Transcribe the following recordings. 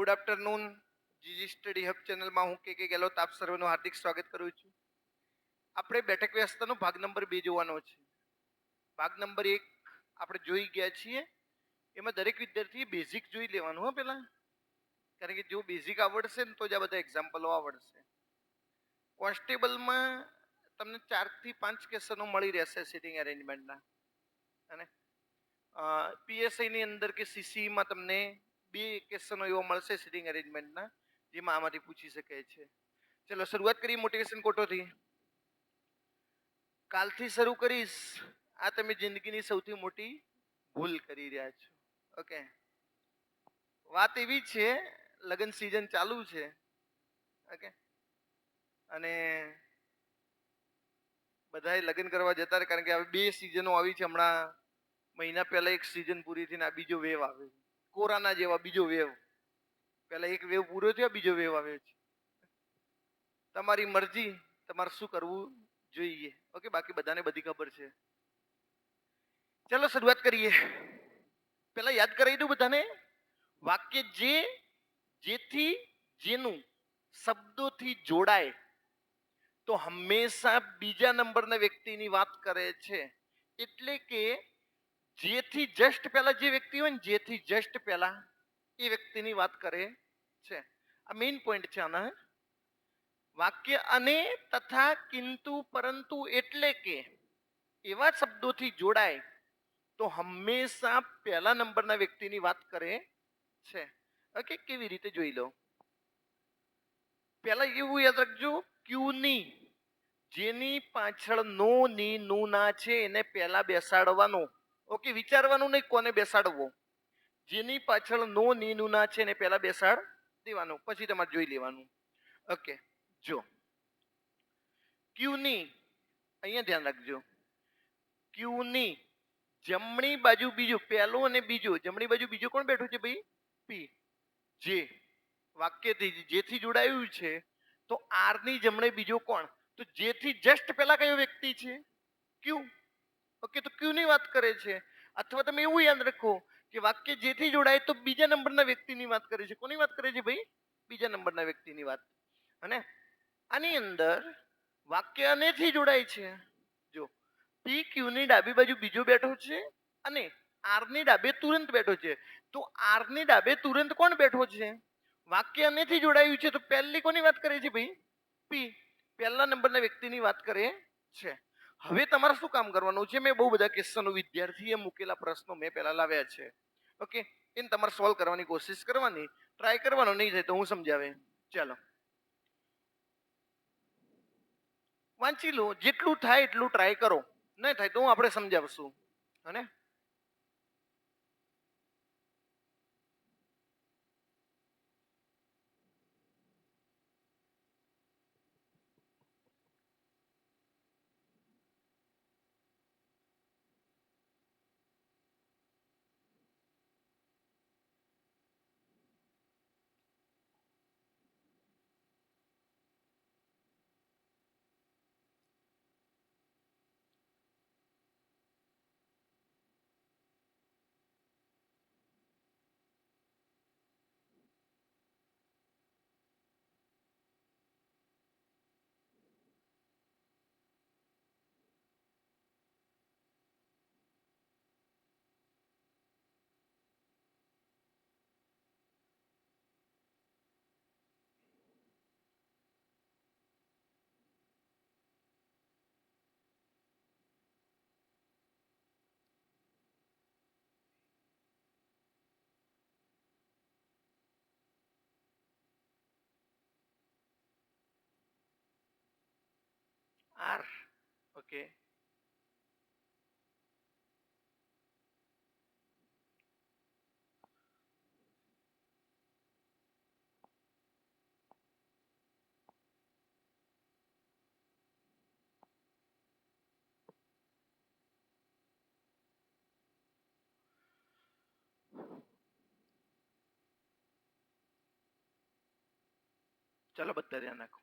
Good afternoon. GG study hub ચેનલમાં હું કે ગેહલોત આપ સર્વનું હાર્દિક સ્વાગત કરું છું. આપણે બેઠક વ્યવસ્થાનો ભાગ નંબર 2 જોવાનો છે. ભાગ નંબર 1 આપણે જોઈ ગયા છીએ. એમાં દરેક વિદ્યાર્થીએ બેઝિક જોઈ લેવાનું હો પહેલા, કારણ કે જો બેઝિક આવડશે ને તો જ આ બધા એક્ઝામ્પલો આવડશે. કોન્સ્ટેબલમાં તમને 4 થી 5 ક્વેશ્ચનો મળી રહેશે સિટિંગ અરેન્જમેન્ટના, અને પીએસઆઈ ની અંદર કે સીસીમાં તમને 2 ક્વેશ્ચનો એવો મળશે સિટિંગ અરેન્જમેન્ટના, જેમાં આમાંથી પૂછી શકાય છે. ચલો શરૂઆત કરીએ મોટિવેશન કોટોથી. કાલથી શરૂ કરીશ. આ તમે જિંદગીની સૌથી મોટી ભૂલ કરી રહ્યા છો. ઓકે, વાત એવી છે, લગ્ન સિઝન ચાલુ છે. ઓકે, અને બધાએ લગ્ન કરવા જતા રહે, કારણ કે હવે 2 સિઝનો આવી છે. હમણાં મહિના પહેલા એક સિઝન પૂરી થઈને આ બીજો વેવ આવે છે, કોરોના જેવા બીજો વેવ. પહેલા એક વેવ પૂરો થયો, બીજો વેવ આવે છે. તમારી મરજી, તમારે શું કરવું જોઈએ. ઓકે, બાકી બધાને બધી ખબર છે. ચલો શરૂઆત કરીએ. પહેલા યાદ કરાવી દઉં બધાને. વાક્ય જેથી જેનું શબ્દોથી જોડાય તો હંમેશા બીજા નંબરના વ્યક્તિની વાત કરે છે. એટલે કે જેથી જસ્ટ પહેલા જે વ્યક્તિ હોય ને, જેથી જસ્ટ પહેલા એ વ્યક્તિની વાત કરે છે. આ મેઇન પોઈન્ટ છે આના. વાક્ય અને, તથા, કિંતુ, પરંતુ, એટલે કે એવા શબ્દોથી જોડાય તો હંમેશા પહેલા નંબરના વ્યક્તિની વાત કરે છે. ઓકે, કેવી રીતે જોઈ લો. પહેલા એવું યાદ રાખજો, ક્યુની, જેની પાછળ નો ની નું ના છે એને પહેલા બેસાડવાનો. ઓકે, વિચારવાનું નહીં કોને બેસાડવો. જેની પાછળ નો ની નું ના છે એને પહેલા બેસાડ દેવાનું, પછી તમારે જોઈ લેવાનું. ઓકે, જો ક્યુની, અહીંયા ધ્યાન રાખજો. ક્યુની જમણી બાજુ બીજું, પહેલું અને બીજું, જમણી બાજુ બીજું કોણ બેઠું છે ભાઈ? પી. જે વાક્યથી જેથી જોડાયું છે તો આર ની જમણે બીજો કોણ? તો જેથી જસ્ટ પહેલા કયો વ્યક્તિ છે? ક્યુ. ઓકે, તો ક્યુ ની વાત કરે છે. અથવા તમે એવું યાદ રાખો કે વાક્ય જેથી જોડાય તો બીજા નંબરના વ્યક્તિની વાત કરે છે. કોની વાત કરે છે ભાઈ? બીજા નંબરના વ્યક્તિની વાત. અને આની અંદર વાક્ય અનેથી જોડાય છે. જો પી ક્યુ ની ડાબી બાજુ બીજો બેઠો છે અને આર ની ડાબે તુરંત બેઠો છે. તો આર ની ડાબે તુરંત કોણ બેઠો છે? વાક્ય અનેથી જોડાયું છે. તો પહેલી કોની વાત કરે છે ભાઈ? પી, પહેલા નંબરના વ્યક્તિની વાત કરે છે. હવે તમારે શું કામ કરવાનું છે? મેં બહુ બધા ક્વેશ્ચનો વિદ્યાર્થીએ મૂકેલા પ્રશ્નો મેં પહેલા લાવ્યા છે. ઓકે, એને તમારે સોલ્વ કરવાની કોશિશ કરવાની, ટ્રાય કરવાનો. નહીં થાય તો હું સમજાવે. ચાલો વાંચી લો, જેટલું થાય એટલું ટ્રાય કરો. નહીં થાય તો હું આપણે સમજાવશું. અને આર. ઓકે, ચાલો બધા ધ્યાન રાખો.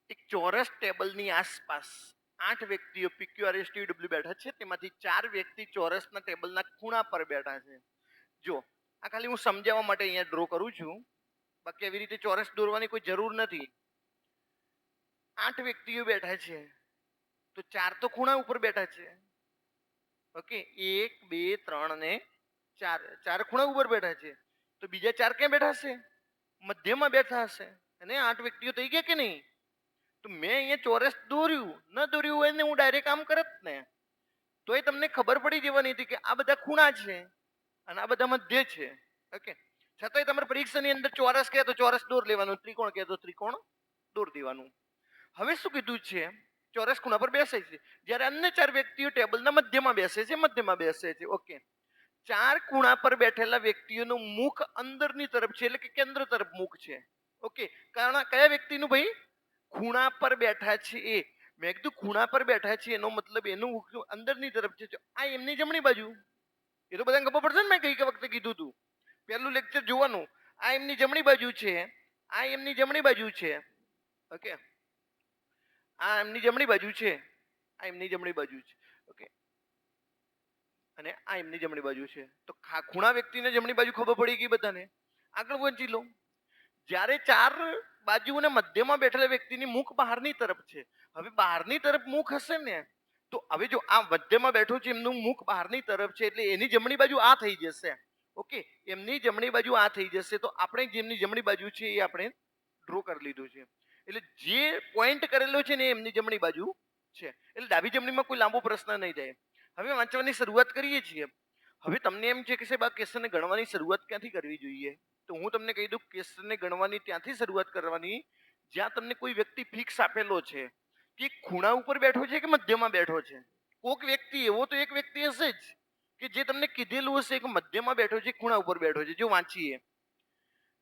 એક ચોરસ ટેબલની આસપાસ 8 વ્યક્તિઓ PQRSTW બેઠા છે. તેમાંથી 4 વ્યક્તિ ચોરસના ટેબલના ખૂણા પર બેઠા છે. જો આ ખાલી હું સમજાવવા માટે અહીંયા ડ્રો કરું છું, બાકી એવી રીતે ચોરસ દોરવાની કોઈ જરૂર નથી. 8 વ્યક્તિઓ બેઠા છે, તો 4 તો ખૂણા ઉપર બેઠા છે. ઓકે, 1 2 3 ને 4, 4 ખૂણા ઉપર બેઠા છે. તો બીજા 4 ક્યાં બેઠા હશે? મધ્યમાં બેઠા હશે. અને 8 વ્યક્તિઓ થઈ ગયા કે નહીં? તો મેં અહીંયા ચોરસ દોર્યું, ન દોર્યું હોય ને હું ડાયરેક્ટ આમ કરત ને તોય તમને ખબર પડી જવાની હતી કે આ બધા ખૂણા છે અને આ બધા મધ્ય છે. ઓકે, છતાંય તમારે પરીક્ષાની અંદર ચોરસ કહે તો ચોરસ દોર લેવાનું, ત્રિકોણ કહે તો ત્રિકોણ દોર દેવાનું. હવે શું કીધું છે? ચોરસ ખૂણા પર બેસે છે, જ્યારે અન્ય 4 વ્યક્તિઓ ટેબલના મધ્યમાં બેસે છે, મધ્યમાં બેસે છે. ઓકે, 4 ખૂણા પર બેઠેલા વ્યક્તિઓનું મુખ અંદરની તરફ છે, એટલે કે કેન્દ્ર તરફ મુખ છે. ઓકે, કારણ કયા વ્યક્તિનું ભાઈ? ખૂણા પર બેઠા છે એ. મેં કીધું ખૂણા પર બેઠા છે એનો મતલબ એનું મુખ અંદરની તરફ છે. આ એમની જમણી બાજુ, એ તો બધાને ખબર પડશે ને, મેં ગઈ વખતે કીધું હતું. પહેલું લેક્ચર જોવાનું. આ એમની જમણી બાજુ છે, આ એમની જમણી બાજુ છે. ઓકે, આ એમની જમણી બાજુ છે, આ એમની જમણી બાજુ છે. ઓકે, અને આ એમની જમણી બાજુ છે. તો ખૂણા વ્યક્તિને જમણી બાજુ ખબર પડી ગઈ બધાને. આગળ વંચી લો. જ્યારે 4 બાજુને મધ્યમાં બેઠેલા વ્યક્તિની મુખ બહારની તરફ છે. હવે બહારની તરફ મુખ હશે ને, તો હવે જો આ મધ્યમાં બેઠો છે એમનું મુખ બહારની તરફ છે, એટલે એની જમણી બાજુ આ થઈ જશે. ઓકે, એમની જમણી બાજુ આ થઈ જશે. તો આપણે જેમની જમણી બાજુ છે એ આપણે ડ્રો કરી લીધું છે. એટલે જે પોઈન્ટ કરેલો છે ને એમની જમણી બાજુ છે. એટલે ડાબી જમણીમાં કોઈ લાંબો પ્રશ્ન નહીં થાય. હવે વાંચવાની શરૂઆત કરીએ છીએ. હવે તમને એમ છે કે સાહેબ આ ક્વેશ્ચનને ગણવાની શરૂઆત ક્યાંથી કરવી જોઈએ? તો હું તમને કહી દઉં, ક્વેશ્ચનને ગણવાની ત્યાંથી શરૂઆત કરવાની જ્યાં તમને કોઈ વ્યક્તિ ફિક્સ આપેલો છે કે ખૂણા ઉપર બેઠો છે કે મધ્યમાં બેઠો છે. કોઈક વ્યક્તિ એવો તો એક વ્યક્તિ હશે જ કે જે તમને કીધેલું હશે કે મધ્યમાં બેઠો છે, ખૂણા ઉપર બેઠો છે. જો વાંચીએ,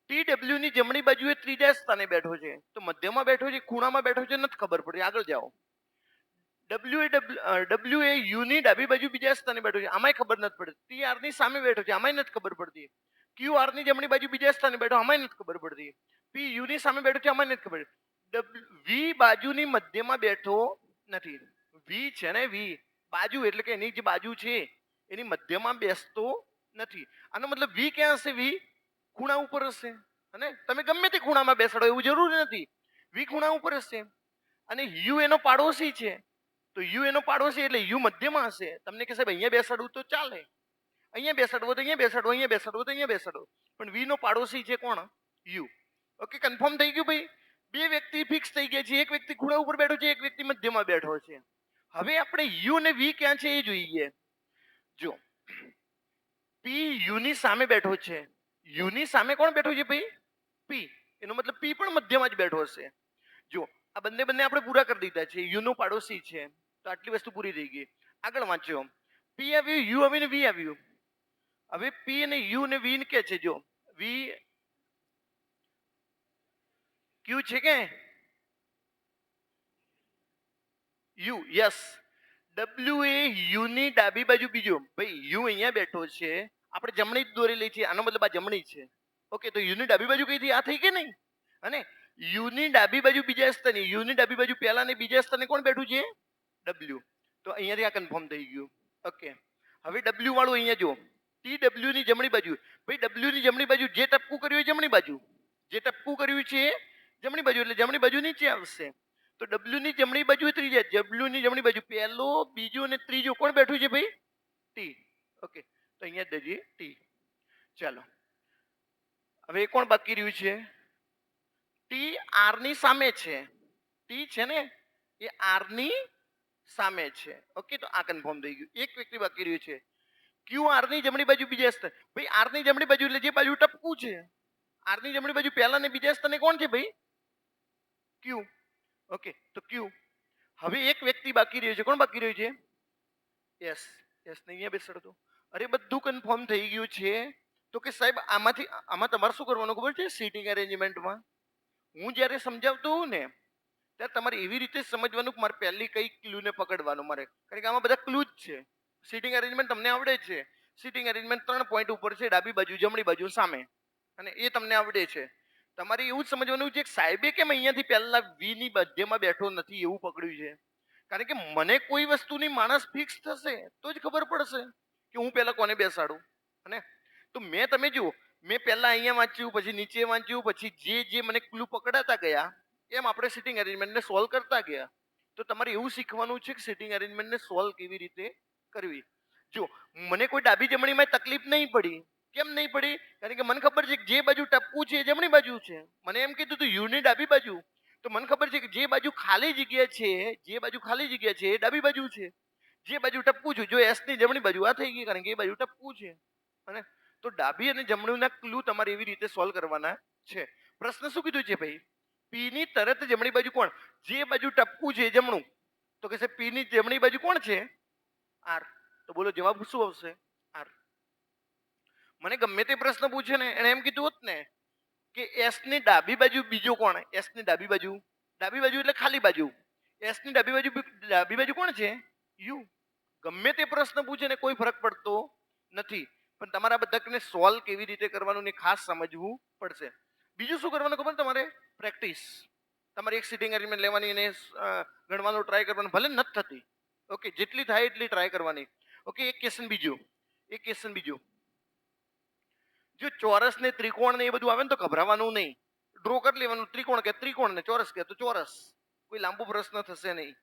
TW ની જમણી બાજુએ ત્રીજા સ્થાને બેઠો છે, તો મધ્યમાં બેઠો છે, ખૂણામાં બેઠો છે, નથી ખબર પડી. આગળ જાઓ. W એ U ની ડાબી બાજુ બીજા સ્થાને બેઠો છે, આમાંય ખબર નથી પડતી. TR ની સામે બેઠો છે, આમાંય નથી ખબર પડતી. QR ની જમણી બાજુ બીજા સ્થાને બેઠો, આમાંય નથી ખબર પડતી. PU ની સામે બેઠો છે, આમાંય નથી ખબર. V બાજુની મધ્યમાં બેઠો નથી. V છે ને, V બાજુ એટલે કે એની જે બાજુ છે એની મધ્યમાં બેસતો નથી. આનો મતલબ V ક્યાં હશે? V ખૂણા ઉપર હશે. અને તમે ગમે તે ખૂણામાં બેસાડો એવું જરૂરી નથી, V ખૂણા ઉપર હશે. અને U એનો પાડોશી છે, તો U એનો પાડોશી એટલે U મધ્યમાં હશે. તમને કે સાહેબ અહીંયા બેસાડવું તો ચાલે, અહીંયા બેસાડવો તો અહીંયા બેસાડવો, અહીંયા બેસાડવો તો અહીંયા બેસાડવો, પણ V નો પાડોશી છે કોણ? U. ઓકે, કન્ફર્મ થઈ ગયું ભાઈ? 2 વ્યક્તિ ફિક્સ થઈ ગયા છે. એક વ્યક્તિ ખૂણા ઉપર બેઠો છે, એક વ્યક્તિ મધ્યમાં બેઠો છે. હવે આપણે U અને V ક્યાં છે એ જોઈએ. જો P U ની સામે બેઠો છે, U ની સામે કોણ બેઠો છે ભાઈ? P. એનો મતલબ P પણ મધ્યમાં જ બેઠો હશે. જો આ બંને આપણે પૂરા કરી દીધા છે. U નો પાડોશી છે, તો આટલી વસ્તુ પૂરી થઈ ગઈ. આગળ વાંચો. P આવ્યું, U આવ્યું ને V આવ્યું. હવે P અને U ને V કે છે. જો V Q છે કે U? યસ. W એ U ની ડાબી બાજુ બીજો. ભાઈ U અહીંયા બેઠો છે, આપણે જમણી જ દોરેલી છે, આનો મતલબ આ જમણી છે. ઓકે, તો U ની ડાબી બાજુ કઈ થઈ? આ થઈ કે નહીં? અને U ની ડાબી બાજુ બીજા સ્થાને, U ની ડાબી બાજુ પહેલા ને બીજા સ્થાને કોણ બેઠું છે? W. તો અહીંયાથી આ કન્ફર્મ થઈ ગયું. ઓકે, હવે W વાળું અહીંયા જો, TW ની જમણી બાજુ. ભાઈ W ની જમણી બાજુ જે ટપકું કર્યું એ જમણી બાજુ, જે ટપકું કર્યું છે જમણી બાજુ, એટલે જમણી બાજુ નીચે આવશે. તો W ની જમણી બાજુ ત્રીજા, W ની જમણી બાજુ પહેલો, બીજો અને ત્રીજો કોણ બેઠું છે ભાઈ? T. ઓકે, તો અહીંયા દઈએ T. ચાલો, હવે કોણ બાકી રહ્યું છે? T R ની સામે છે. T છે ને એ R ની સામે છે. ઓકે, તો આ કન્ફર્મ થઈ ગયું. એક વ્યક્તિ બાકી રહ્યું છે. QR ની જમણી બાજુ બીજા સ્થાને. ભાઈ R ની જમણી બાજુ એટલે જે બાજુ ટપકું છે, R ની જમણી બાજુ પહેલા ને બીજા સ્થાને કોણ છે ભાઈ? Q. ઓકે, તો Q. હવે એક વ્યક્તિ બાકી રહ્યું છે. કોણ બાકી રહ્યું છે? યસ. યસ ને અહીંયા બેસાડો. અરે બધું કન્ફર્મ થઈ ગયું છે. તો કે સાહેબ આમાં તમારે શું કરવાનું ખબર છે? સીટિંગ અરેન્જમેન્ટમાં હું જ્યારે સમજાવતો હોઉં ને ત્યારે તમારે એવી રીતે સમજવાનું કે મારે પહેલી કઈ ક્લૂને પકડવાનું મારે, કારણ કે આમાં બધા ક્લુ જ છે. સીટિંગ અરેન્જમેન્ટ તમને આવડે છે. સીટિંગ અરેન્જમેન્ટ 3 પોઈન્ટ ઉપર છે, ડાબી બાજુ, જમણી બાજુ, સામે, અને એ તમને આવડે છે. તમારે એવું જ સમજવાનું છે કે સાહેબે કેમ અહીંયાથી પહેલા V ની મધ્યમાં બેઠો નથી એવું પકડ્યું છે. કારણ કે મને કોઈ વસ્તુની માણસ ફિક્સ થશે તો જ ખબર પડશે કે હું પહેલા કોને બેસાડું. અને તો તમે જુઓ, મેં પહેલા અહીંયા વાંચ્યું, પછી નીચે વાંચ્યું, પછી જે મને ક્લુ પકડાતા ગયા એમ આપણે સિટિંગ અરેન્જમેન્ટને સોલ્વ કરતા ગયા. તો તમારે એવું શીખવાનું છે કે સિટિંગ અરેન્જમેન્ટને સોલ્વ કેવી રીતે કરવી. જો મને કોઈ ડાબી જમણીમાં તકલીફ નહીં પડી. કેમ નહીં પડી? કારણ કે મને ખબર છે કે જે બાજુ ટપકું છે એ જમણી બાજુ છે. મને એમ કીધું હતું યુની ડાબી બાજુ, તો મને ખબર છે કે જે બાજુ ખાલી જગ્યા છે એ ડાબી બાજુ છે. જે બાજુ ટપકું છું, જો એસ ની જમણી બાજુ આ થઈ ગઈ, કારણ કે એ બાજુ ટપકું છે. અને તો ડાબી અને જમણીના ક્લુ તમારે એવી રીતે સોલ્વ કરવાના છે. પ્રશ્ન શું કીધું છે ભાઈ? પી ની તરત જમણી બાજુ કોણ? જે બાજુ ટપકું છે એ જમણું. તો કે પી ની જમણી બાજુ કોણ છે? આર. તો બોલો જવાબ શું આવશે? આર. મને ગમે તે પ્રશ્ન પૂછે ને, એને એમ કીધું હોત ને કે એસ ની ડાબી બાજુ બીજો કોણ? એસ ની ડાબી બાજુ એટલે ખાલી બાજુ. એસ ની ડાબી બાજુ કોણ છે? યુ. ગમે તે પ્રશ્ન પૂછે ને કોઈ ફરક પડતો નથી, પણ તમારા બધાને સોલ્વ કેવી રીતે કરવાનું ને ખાસ સમજવું પડશે. બીજું શું કરવાનું ખબર તમારે? પ્રેક્ટિસ. તમારે એક સિટિંગ અરેન્જમેન્ટ લેવાની અને ગણવાનો ટ્રાય કરવાનો, ભલે નથી થતી. ઓકે, જેટલી થાય એટલી ટ્રાય કરવાની. ઓકે, એક ક્વેશ્ચન બીજો. જો ચોરસ ને ત્રિકોણ ને એ બધું આવે ને તો ગભરાવાનું નહીં. ડ્રો કરી લેવાનું. ત્રિકોણ કે ત્રિકોણ ને ચોરસ કે તો ચોરસ. કોઈ લાંબો પ્રશ્ન થશે નહીં.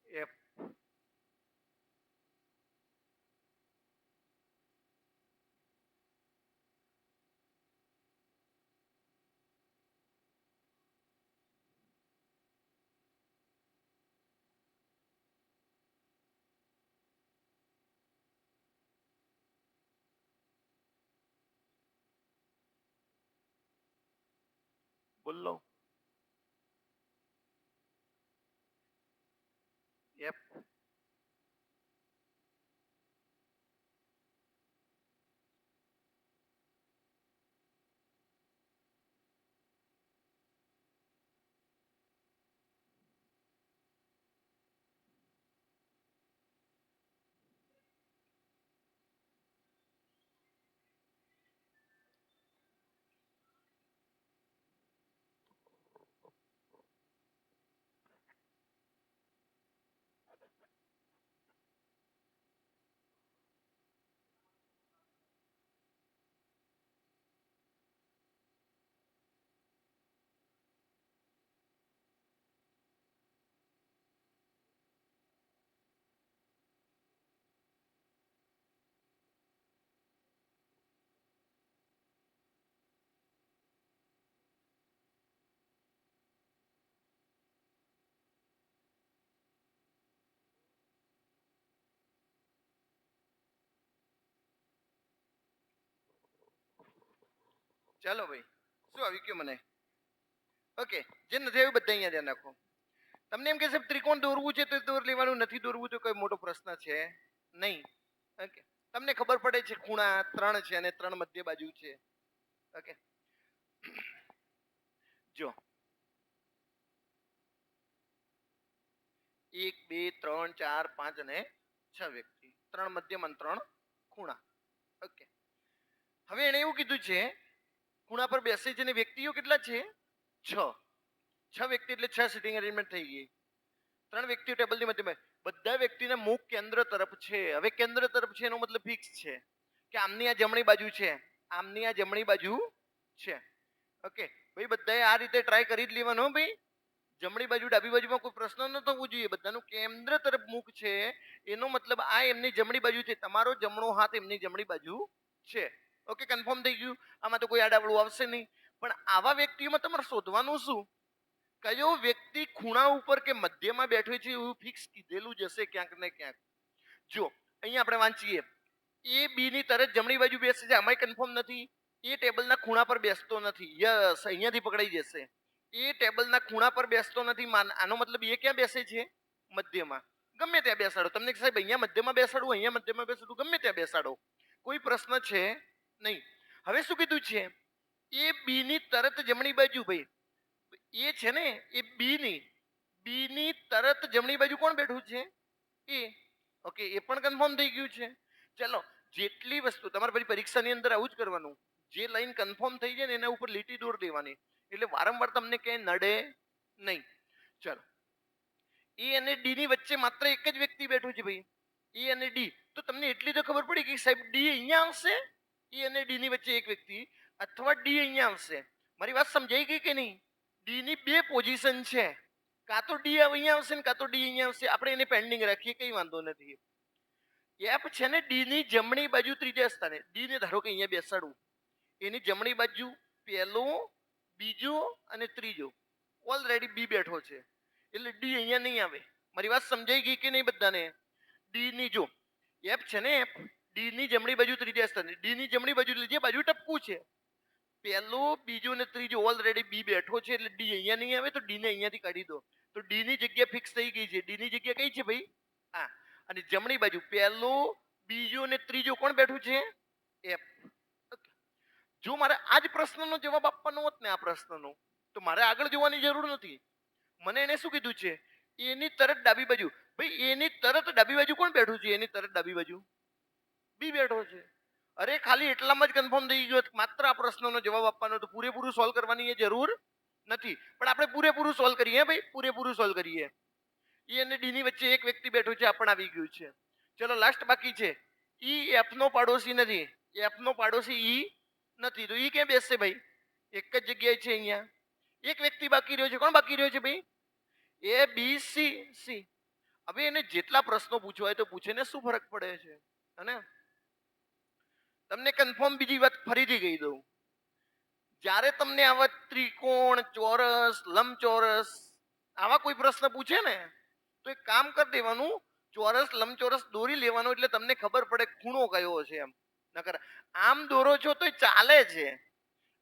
એફ. બોલો. એફ. ચાલો ભાઈ, શું આવી ગયું મને? ઓકે, જે નથી આવ્યું બધા અહીંયા ધ્યાન રાખો. તમને એમ કહેશે ત્રિકોણ દોરવું છે તો દોર લેવાનું, નથી દોરવું તો કોઈ મોટો પ્રશ્ન છે નહીં. ઓકે, તમને ખબર પડે છે ખૂણા 3 છે અને 3 મધ્ય બાજુ છે. ઓકે, જો 1 2 3 4 5 અને 6 વ્યક્તિ, 3 મધ્યમાં 3 ખૂણા. ઓકે, હવે એને એવું કીધું છે ખૂણા પર બેસે છે અને વ્યક્તિઓ કેટલા છે? 6. 6 વ્યક્તિ એટલે 6 સિટિંગ અરેન્જમેન્ટ થઈ ગઈ. 3 વ્યક્તિઓ ટેબલની મધ્યમાં, બધા વ્યક્તિના મુખ કેન્દ્ર તરફ છે. હવે કેન્દ્ર તરફ છે એનો મતલબ ફિક્સ છે કે આમની આ જમણી બાજુ છે, આમની આ જમણી બાજુ છે. ઓકે ભાઈ, બધાએ આ રીતે ટ્રાય કરી જ લેવાનો ભાઈ. જમણી બાજુ ડાબી બાજુમાં કોઈ પ્રશ્ન ન થવો જોઈએ. બધાનું કેન્દ્ર તરફ મુખ છે, એનો મતલબ આ એમની જમણી બાજુ છે, તમારો જમણો હાથ એમની જમણી બાજુ છે. ઓકે, કન્ફર્મ થઈ ગયું. આમાં તો કોઈ આડાવડું આવશે નહીં. પણ આવા વ્યક્તિઓમાં તમારે શોધવાનું શું? કયો વ્યક્તિ ખૂણા ઉપર કે મધ્યમાં બેઠો છે એવું ફિક્સ કીધેલું જશે ક્યાંક ને ક્યાંક. જો અહીંયા આપણે વાંચીએ, એ બી ની તરત જમણી બાજુ બેસે છે, આમાંય કન્ફર્મ નથી. એ ટેબલના ખૂણા પર બેસતો નથી. યસ, અહીંયાથી પકડાઈ જશે. એ ટેબલના ખૂણા પર બેસતો નથી. આનો મતલબ એ ક્યાં બેસે છે? મધ્યમાં. ગમે ત્યાં બેસાડો. તમને સાહેબ અહીંયા મધ્યમાં બેસાડું, અહીંયા મધ્યમાં બેસાડું, ગમે ત્યાં બેસાડો, કોઈ પ્રશ્ન છે નહીં. હવે શું કીધું છે? એ બી ની તરત જમણી બાજુ. ભાઈ એ છે ને, એ બી ની તરત જમણી બાજુ કોણ બેઠું છે? એ. ઓકે, એ પણ કન્ફર્મ થઈ ગયું છે. ચલો, જેટલી વસ્તુ તમારે પછી પરીક્ષાની અંદર આવું જ કરવાનું. જે લાઈન કન્ફર્મ થઈ જાય ને એના ઉપર લીટી દોર દેવાની, એટલે વારંવાર તમને ક્યાંય નડે નહીં. ચલો, એ અને ડી ની વચ્ચે માત્ર એક જ વ્યક્તિ બેઠું છે ભાઈ, એ અને ડી. તો તમને એટલી તો ખબર પડી કે સાહેબ ડી અહીંયા આવશે, એ અને ડી ની વચ્ચે એક વ્યક્તિ, અથવા ડી અહીંયા આવશે. મારી વાત સમજાઈ ગઈ કે નહીં? ડી ની બે પોઝિશન છે, કાં તો ડી અહીંયા આવશે ને કાં તો ડી અહીંયા આવશે. આપણે એને પેન્ડિંગ રાખીએ, કઈ વાંધો નથી. એફ છે ને ડી ની જમણી બાજુ ત્રીજા સ્થાને. ડી ને ધારો કે અહીંયા બેસાડવું, એની જમણી બાજુ પહેલો, બીજો અને ત્રીજો. ઓલરેડી બી બેઠો છે, એટલે ડી અહીંયા નહીં આવે. મારી વાત સમજાઈ ગઈ કે નહીં બધાને? ડી ની જો એફ છે ને, એફ ડી ની જમણી બાજુ ત્રીજા સ્થાને. ડી ની જમણી બાજુ એટલે જે બાજુ ટપકું છે, પહેલો, બીજો ને ત્રીજો, ઓલરેડી બી બેઠો છે, એટલે ડી અહીંયા નહીં આવે. તો ડી ને અહીંયાથી કાઢી દો, તો ડી ની જગ્યા ફિક્સ થઈ ગઈ છે. ડી ની જગ્યા કઈ છે ભાઈ? આ. અને જમણી બાજુ પહેલો, બીજો ને ત્રીજો કોણ બેઠું છે? એફ. જો મારે આ જ પ્રશ્નનો જવાબ આપવાનો હોત ને, આ પ્રશ્નનો, તો મારે આગળ જોવાની જરૂર નથી. મને એને શું કીધું છે? એની તરત ડાબી બાજુ. ભાઈ એની તરત ડાબી બાજુ કોણ બેઠું છે? એની તરત ડાબી બાજુ બી બેઠો છે. અરે ખાલી એટલામાં જ કન્ફર્મ થઈ ગયો. માત્ર આ પ્રશ્નનો જવાબ આપવાનો, તો પૂરેપૂરું સોલ્વ કરવાની એ જરૂર નથી. પણ આપણે પૂરેપૂરું સોલ્વ કરીએ ભાઈ, પૂરેપૂરું સોલ્વ કરીએ. ઈ અને ડી ની વચ્ચે એક વ્યક્તિ બેઠો છે, આ પણ આવી ગયું છે. ચલો, લાસ્ટ બાકી છે. ઈ એફ નો પાડોશી નથી. એફ નો પાડોશી ઈ નથી. તો ઈ ક્યાં બેસશે ભાઈ? એક જ જગ્યાએ છે અહીંયા. એક વ્યક્તિ બાકી રહ્યો છે. કોણ બાકી રહ્યો છે ભાઈ? એ બી સી. સી. હવે એને જેટલા પ્રશ્નો પૂછવા હોય તો પૂછે ને, શું ફરક પડે છે? અને તમને કન્ફર્મ બીજી વાત ફરીથી કહી દઉં. જ્યારે તમને આવા ત્રિકોણ, ચોરસ, લંબચોરસ આવા કોઈ પ્રશ્ન પૂછે ને, તો એક કામ કરી દેવાનું, ચોરસ લંબચોરસ દોરી લેવાનો, એટલે તમને ખબર પડે ખૂણો કયો છે. એમ નકર આમ દોરો છો તો ચાલે છે,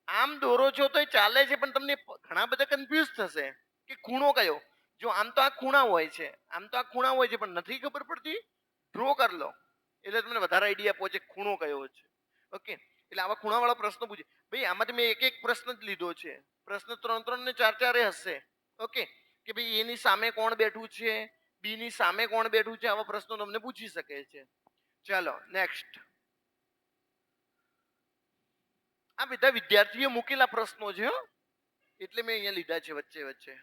આમ દોરો છો તો ચાલે છે, પણ તમને ઘણા બધા કન્ફ્યુઝ થશે કે ખૂણો કયો. જો આમ તો આ ખૂણા હોય છે, આમ તો આ ખૂણા હોય છે, પણ નથી ખબર પડતી, ડ્રો કરી લો એટલે તમને વધારે આઈડિયા પહોંચે ખૂણો કયો છે. ઓકે, એટલે આવા ખૂણાવાળા પ્રશ્નો પૂછે. ભાઈ આમાંથી મેં એક એક પ્રશ્ન જ લીધો છે. પ્રશ્ન 3 ને 4 હશે. ઓકે, કે ભાઈ એની સામે કોણ બેઠું છે, બી ની સામે કોણ બેઠું છે, આવા પ્રશ્નો તમને પૂછી શકે છે. ચાલો નેક્સ્ટ. આ બધા વિદ્યાર્થીઓ મૂકેલા પ્રશ્નો છે, એટલે મેં અહીંયા લીધા છે વચ્ચે વચ્ચે.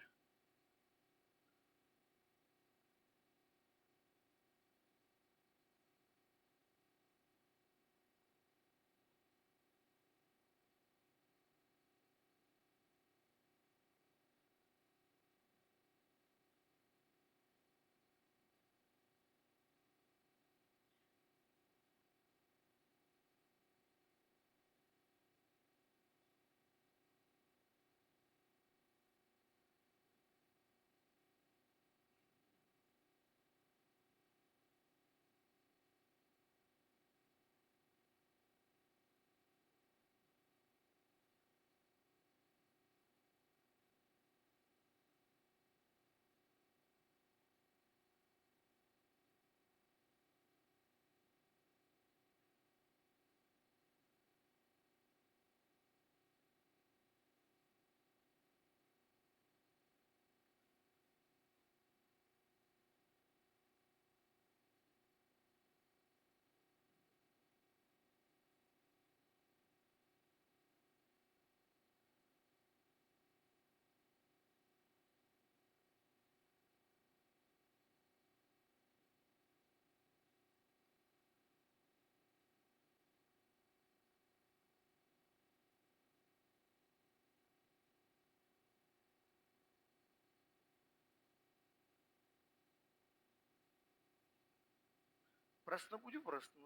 પ્રશ્ન પૂછું પ્રશ્ન.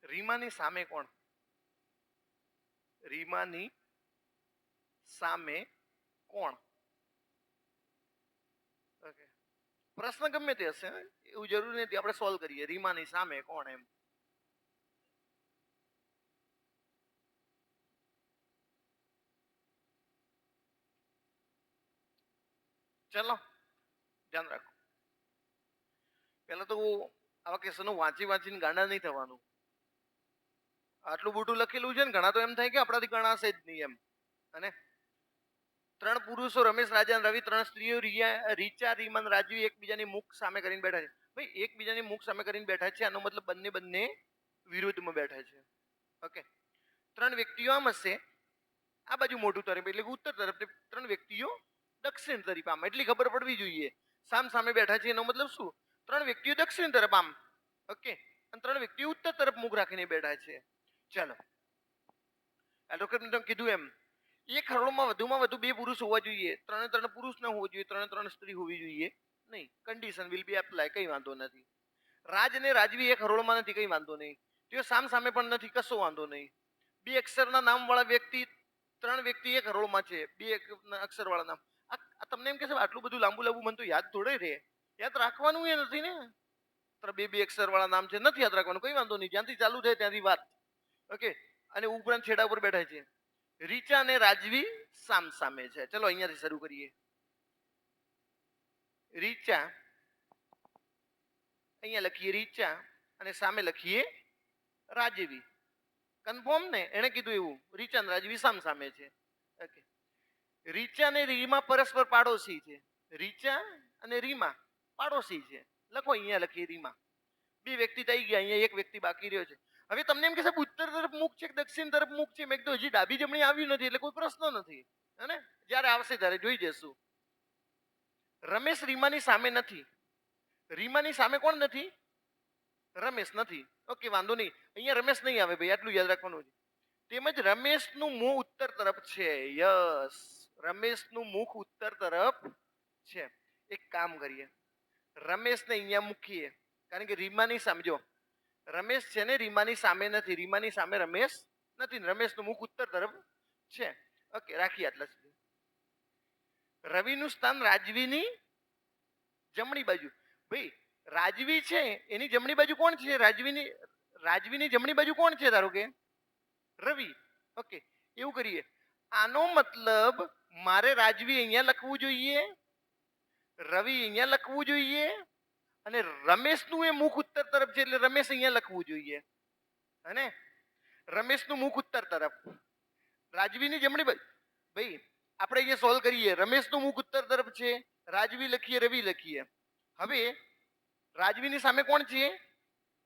રીમાની સામે કોણ? રીમાની સામે કોણ? ઓકે, પ્રશ્ન ગમે તે હશે, એવું જરૂરી નથી આપણે સોલ્વ કરીએ. રીમાની સામે કોણ એમ. ચલો ધ્યાન રાખો. પેલા તો આવા ક્વેશ્ચનો વાંચી વાંચીને ગાંડા નહીં થવાનું. આટલું મોટું લખેલું છે ને, ઘણા તો એમ થાય કે આપણાથી ગણાશે જ નહીં એમ. અને 3 પુરુષો રમેશ, રાજા અને રવિ, 3 સ્ત્રીઓ રીચા, રીમન, રાજવી એકબીજાની મુખ સામે કરીને બેઠા છે. ભાઈ એકબીજાની મુખ સામે કરીને બેઠા છે, આનો મતલબ બંને વિરુદ્ધમાં બેઠા છે. ઓકે, 3 વ્યક્તિઓ આમ હશે, આ બાજુ મોઢું તરફ એટલે કે ઉત્તર તરફ, 3 વ્યક્તિઓ દક્ષિણ તરફ આમ. એટલી ખબર પડવી જોઈએ. સામ સામે બેઠા છે એનો મતલબ શું? 3 વ્યક્તિઓ દક્ષિણ તરફ આમ. ઓકે, અને 3 વ્યક્તિઓ ઉત્તર તરફ મુખ રાખીને બેઠા છે. ચાલો, એડવોકેટ કીધું એમ એક હરોળમાં વધુમાં વધુ 2 પુરુષ હોવા જોઈએ. 3 પુરુષ ન હોવો જોઈએ, 3 સ્ત્રી હોવી જોઈએ નહીં. કન્ડિશન વિલ બી એપ્લાય, કઈ વાંધો નથી. રાજ અને રાજવી એક હરોળમાં નથી, કઈ વાંધો નહીં. તેઓ સામ સામે પણ નથી, કશો વાંધો નહીં. 2 અક્ષરના નામ વાળા વ્યક્તિ, 3 વ્યક્તિ એક હરોળમાં છે. 2 અક્ષર વાળા નામ. આ તમને એમ કે આટલું બધું લાંબુ મને તો યાદ થોડે રહે. યાદ રાખવાનું એ નથી ને. 2 અક્ષર વાળા નામ છે, નથી યાદ રાખવાનું, કઈ વાંધો નહીં. જ્યાંથી ચાલુ થાય ત્યાંથી વાત. ઓકે, અને ઉપરાંત છેડા ઉપર બેઠા છે. રીચા અને રાજવી સામ સામે છે. ચલો અહીંયાથી શરૂ કરીએ. રીચા, અહીંયા લખીએ રીચા અને સામે લખીએ રાજવી. કન્ફર્મ ને? એને કીધું એવું. રીચા અને રાજવી સામ સામે છે. ઓકે, રીચા અને રીમા પરસ્પર પાડોશી છે. રીચા અને રીમા પાડોશી છે. લખો, અહીંયા લખીએ રીમા. 2 વ્યક્તિ થઈ ગયા, અહીંયા 1 વ્યક્તિ બાકી રહ્યો છે. હવે તમને એમ કહેશે ઉત્તર તરફ મુખ છે કે દક્ષિણ તરફ મુખ છે? મેં કીધું હજી ડાબી જમણી આવ્યું નથી એટલે કોઈ પ્રશ્ન નથી. હે, જ્યારે આવશે ત્યારે જોઈ જશું. રમેશ રીમાની સામે નથી. રીમાની સામે કોણ નથી? રમેશ નથી. ઓકે, વાંધો નહીં. અહીંયા રમેશ નહીં આવે ભાઈ, આટલું યાદ રાખવાનું છે. તેમજ રમેશનું મુખ ઉત્તર તરફ છે. યસ, રમેશનું મુખ ઉત્તર તરફ છે. એક કામ કરીએ, રમેશને અહીંયા મૂકીએ, કારણ કે રીમાની સામે જો રમેશ છે ને, રીમાની સામે નથી. રીમાની સામે રમેશ નથી. રમેશનું મુખ ઉત્તર તરફ છે. ઓકે, રાખીએ આટલા સુધી. રવિનું સ્થાન રાજવીની જમણી બાજુ. ભાઈ રાજવી છે એની જમણી બાજુ કોણ છે? રાજવીની જમણી બાજુ કોણ છે? ધારો કે રવિ. ઓકે, એવું કરીએ. આનો મતલબ મારે રાજવી અહીંયા લખવું જોઈએ, રવિ અહીંયા લખવું જોઈએ, અને રમેશનું એ મુખ ઉત્તર તરફ છે એટલે રમેશ અહીંયા લખવું જોઈએ. અને રમેશનું મુખ ઉત્તર તરફ, રાજવીની જમણી બાજુ. ભાઈ આપણે અહીંયા સોલ્વ કરીએ. રમેશનું મુખ ઉત્તર તરફ છે, રાજવી લખીએ, રવિ લખીએ. હવે રાજવીની સામે કોણ છે?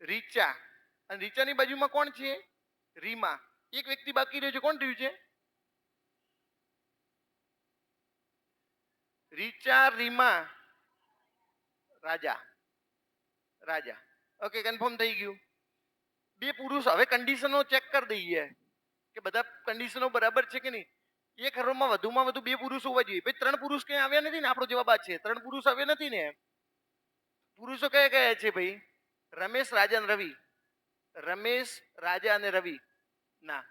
રીચા. અને રીચાની બાજુમાં કોણ છે? રીમા. એક વ્યક્તિ બાકી રહ્યો છે, કોણ થયું છે? રીચા, રીમા, રાજા. રાજા. ઓકે, કન્ફર્મ થઈ ગયું. 2 પુરુષ. હવે કન્ડિશનો ચેક કરી દઈએ કે બધા કન્ડિશનો બરાબર છે કે નહીં. એક હરોળમાં વધુમાં વધુ 2 પુરુષ હોવા જોઈએ. ભાઈ 3 પુરુષ ક્યાં આવ્યા નથી ને? આપણો જવાબ આ છે. 3 પુરુષ આવ્યા નથી ને? પુરુષો કયા કયા છે ભાઈ? રમેશ, રાજા અને રવિ. રમેશ, રાજા અને રવિ. ના,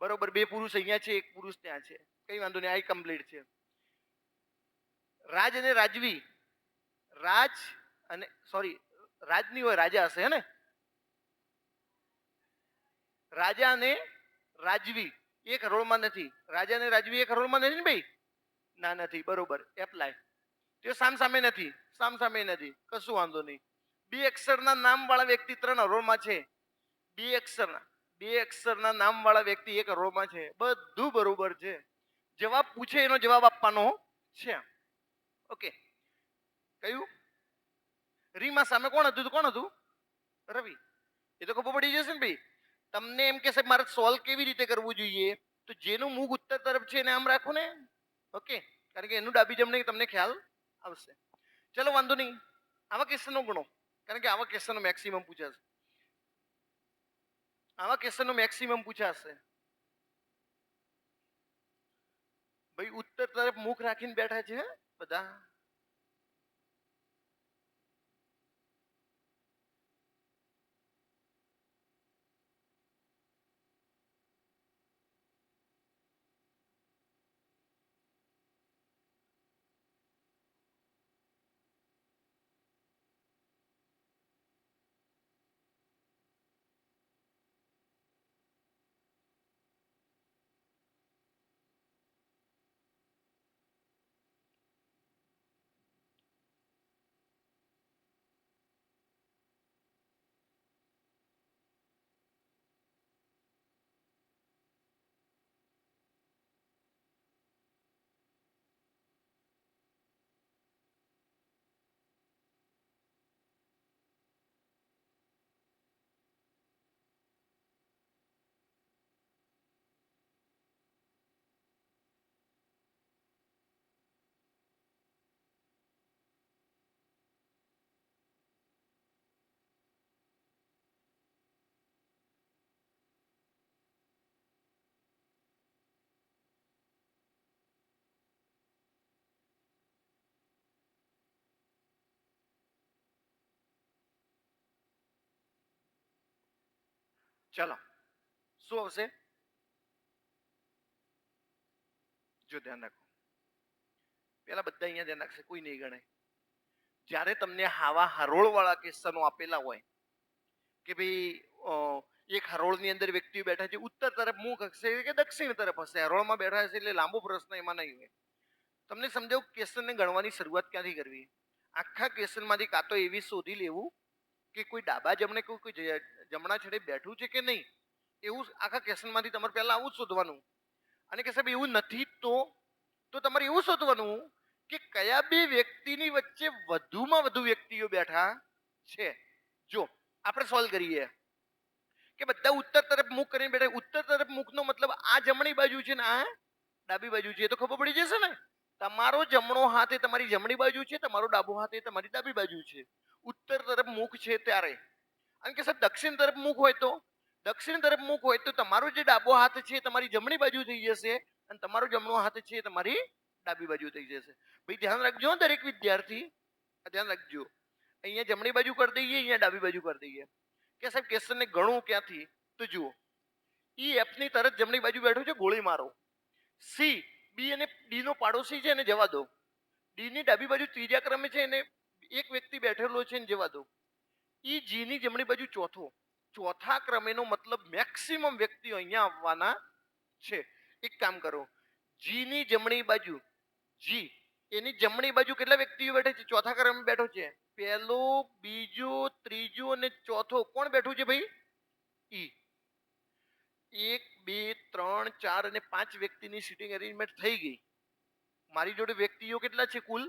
બરોબર. 2 પુરુષ અહીંયા છે, 1 પુરુષ ત્યાં છે. કઈ વાંધો નહીં, આ કમ્પ્લીટ છે. રાજ અને રાજવી. રાજ અને સોરી, રાજ નહીં હોય, રાજા હશે હે ને? રાજા અને રાજવી એક હરોળમાં નથી. રાજા અને રાજવી એક હરોળમાં નથી ને ભાઈ? ના, નથી. બરોબર, એપ્લાય. તે સામ સામે નથી. સામ સામે નથી, કશું વાંધો નહીં. 2 અક્ષરના નામ વાળા વ્યક્તિ 3 હરોળમાં છે. 2 અક્ષરના નામ વાળા વ્યક્તિ 1 હરોળમાં છે. બધું બરોબર છે. જવાબ પૂછે એનો જવાબ આપવાનો છે. ઓકે, કયું? રીમા સામે કોણ હતું? કોણ હતું? રવિ. એ તો ખબર પડી જશે ને ભાઈ. તમને એમ કે મારે સોલ્વ કેવી રીતે કરવું જોઈએ, તો જેનું મુખ ઉત્તર તરફ છે એને આમ રાખો ને. ઓકે, કારણ કે એનું ડાબી જમણી તમને ખ્યાલ આવશે. ચલો વાંધો નહીં. આવા ક્વેશ્ચનો ગણો, કારણ કે આવા ક્વેશ્ચનો મેક્સિમમ પૂછાશે. આવા ક્વેશ્ચનો મેક્સિમમ પૂછાશે. ભાઈ ઉત્તર તરફ મુખ રાખીને બેઠા છે બધા. ચલો શું આવશે? જો ધ્યાન રાખો, પેલા બધા અહીંયા ધ્યાન રાખશે, કોઈ નહીં ગણાય. જ્યારે તમને હાવા હરોળ વાળા ક્વેશ્ચનો આપેલા હોય કે ભાઈ એક હરોળની અંદર વ્યક્તિઓ બેઠા છે, ઉત્તર તરફ મુખ હશે કે દક્ષિણ તરફ હશે, હરોળમાં બેઠા હશે એટલે લાંબો પ્રશ્ન એમાં નહીં હોય. તમને સમજાવું ક્વેશ્ચનને ગણવાની શરૂઆત ક્યાંથી કરવી. આખા ક્વેશ્ચનમાંથી કાં તો એવી શોધી લેવું કે કોઈ ડાબા જમણે કોઈ જમણા છેડે બેઠું છે કે નહીં, એવું આખા ક્વેશ્ચનમાંથી તમારે પહેલા આવું જ શોધવાનું. અને કે સાહેબ એવું નથી તો તમારે એવું શોધવાનું કે કયા બે વ્યક્તિની વચ્ચે વધુમાં વધુ વ્યક્તિઓ બેઠા છે. જો આપણે સોલ્વ કરીએ કે બધા ઉત્તર તરફ મુખ કરીને બેઠા, ઉત્તર તરફ મુખનો મતલબ આ જમણી બાજુ છે ને આ ડાબી બાજુ છે, એ તો ખબર પડી જશે ને. તમારો જમણો હાથ એ તમારી જમણી બાજુ છે, તમારો ડાબો હાથ એ તમારી ડાબી બાજુ છે. ઉત્તર તરફ મુખ છે ત્યારે. અને કે સાહેબ દક્ષિણ તરફ મુખ હોય તો, દક્ષિણ તરફ મુખ હોય તો તમારો જે ડાબો હાથ છે એ તમારી જમણી બાજુ થઈ જશે અને તમારો જમણો હાથ છે એ તમારી ડાબી બાજુ થઈ જશે. ભાઈ ધ્યાન રાખજો દરેક વિદ્યાર્થી, ધ્યાન રાખજો. અહીંયા જમણી બાજુ કરી દઈએ, અહીંયા ડાબી બાજુ કરી દઈએ. કે સાહેબ ક્વેશ્ચનને ગણું ક્યાંથી? તો જુઓ, ઈ એફ ની તરત જમણી બાજુ બેઠું છે, ગોળી મારો. સી બી અને ડી નો પાડોશી છે એને જવા દો. ડી ની ડાબી બાજુ ત્રીજા ક્રમે છે એને એક વ્યક્તિ બેઠેલો છે એને જવા દો. ઈ જી ની જમણી બાજુ ચોથા ક્રમેનો મતલબ મેક્સિમમ વ્યક્તિઓ અહીંયા આવવાના છે. એક કામ કરો, જી ની જમણી બાજુ, જી એની જમણી બાજુ કેટલા વ્યક્તિઓ બેઠા છે? ચોથા ક્રમે બેઠો છે. પહેલો, બીજો, ત્રીજો અને ચોથો કોણ બેઠું છે ભાઈ? ઈ. 1 2 3 4 અને 5 વ્યક્તિની સીટિંગ અરેન્જમેન્ટ થઈ ગઈ. મારી જોડે વ્યક્તિઓ કેટલા છે? કુલ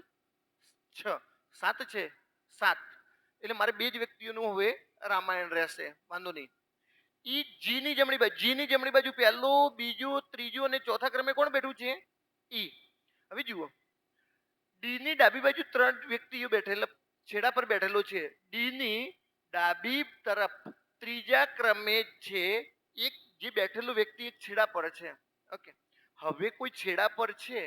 6 7 છે, 7. એટલે મારે બે જ વ્યક્તિઓનું હવે રામાયણ રહેશે, વાંધો નહીં. ઈ જી ની જમણી બાજુ, જી ની જમણી બાજુ પહેલો, બીજો, ત્રીજો અને ચોથા ક્રમે કોણ બેઠું છે? ઈ. હવે જુઓ, ડી ની ડાબી બાજુ 3 વ્યક્તિઓ બેઠેલા છેડા પર બેઠેલો છે. ડી ની ડાબી તરફ ત્રીજા ક્રમે છે એક જે બેઠેલો વ્યક્તિ એક છેડા પર છે. ઓકે, હવે કોઈ છેડા પર છે,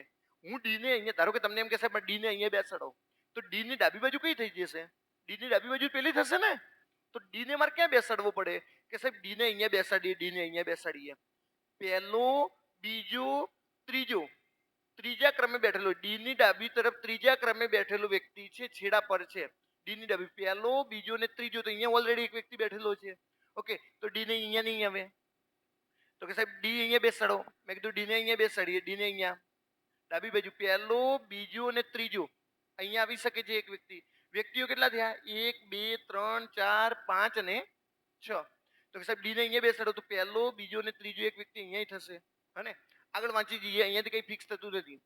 હું ડી ને અહીંયા, ધારો કે તમને એમ કહેશે ડી ને અહીંયા બેસાડો, તો ડી ની ડાબી બાજુ કઈ થઈ જશે? ડી ની ડાબી બાજુ પેલી થશે ને. તો ડી ને મારે ક્યાં બેસાડવો પડે? કે સાહેબ ડી ને અહીંયા બેસાડીએ, ડી ને અહીંયા બેસાડીએ. પહેલો, બીજો, ત્રીજો, ત્રીજા ક્રમે બેઠેલો, ડી ની ડાબી તરફ ત્રીજા ક્રમે બેઠેલો વ્યક્તિ છે, છેડા પર છે. ડી ની ડાબી પહેલો, બીજો ને ત્રીજો, તો અહીંયા ઓલરેડી એક વ્યક્તિ બેઠેલો છે. ઓકે, તો ડી ને અહીંયા નહીં આવે. તો કે સાહેબ ડી અહીંયા બેસાડો. મેં કીધું ડી ને અહીંયા બેસાડીએ, ડી ને અહીંયા. ડાબી બાજુ પહેલો, બીજો અને ત્રીજો, અહીંયા આવી શકે છે એક વ્યક્તિ. વ્યક્તિઓ કેટલા થયા? 1 2 3 4 5 અને 6. તો કે સાહેબ ડી ને અહીંયા બેસાડો, તો પહેલો, બીજો અને ત્રીજો એક વ્યક્તિ અહીંયા થશે. હને આગળ વાંચી જઈએ, અહીંયાથી કઈ ફિક્સ થતું નથી.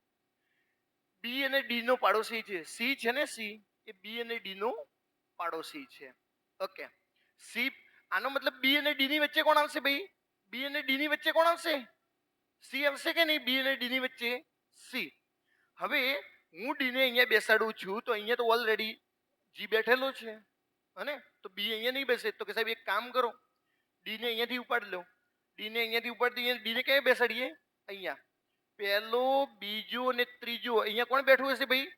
બી અને ડી નો પાડોશી છે, સી છે ને, સી એ બી અને ડી નો પાડોશી છે. ઓકે, સી, આનો મતલબ બી અને ડી ની વચ્ચે કોણ આવશે ભાઈ? બી અને ડી ની વચ્ચે કોણ આવશે? સી આવશે કે નહીં? બી અને ડી ની વચ્ચે સી. હવે હું ડી ને અહીંયા બેસાડું છું, તો અહીંયા તો ઓલરેડી જી બેઠેલો છે, હને તો બી અહીંયા નહીં બેસે. તો કે સાહેબ એક કામ કરો, ડી ને અહીંયાથી ઉપાડી લો. ડી ને અહીંયાથી ઉપાડી દઈએ, ડી ને ક્યાં બેસાડીએ? અહીંયા. પહેલો, બીજો અને ત્રીજો અહીંયા કોણ બેઠું હશે ભાઈ?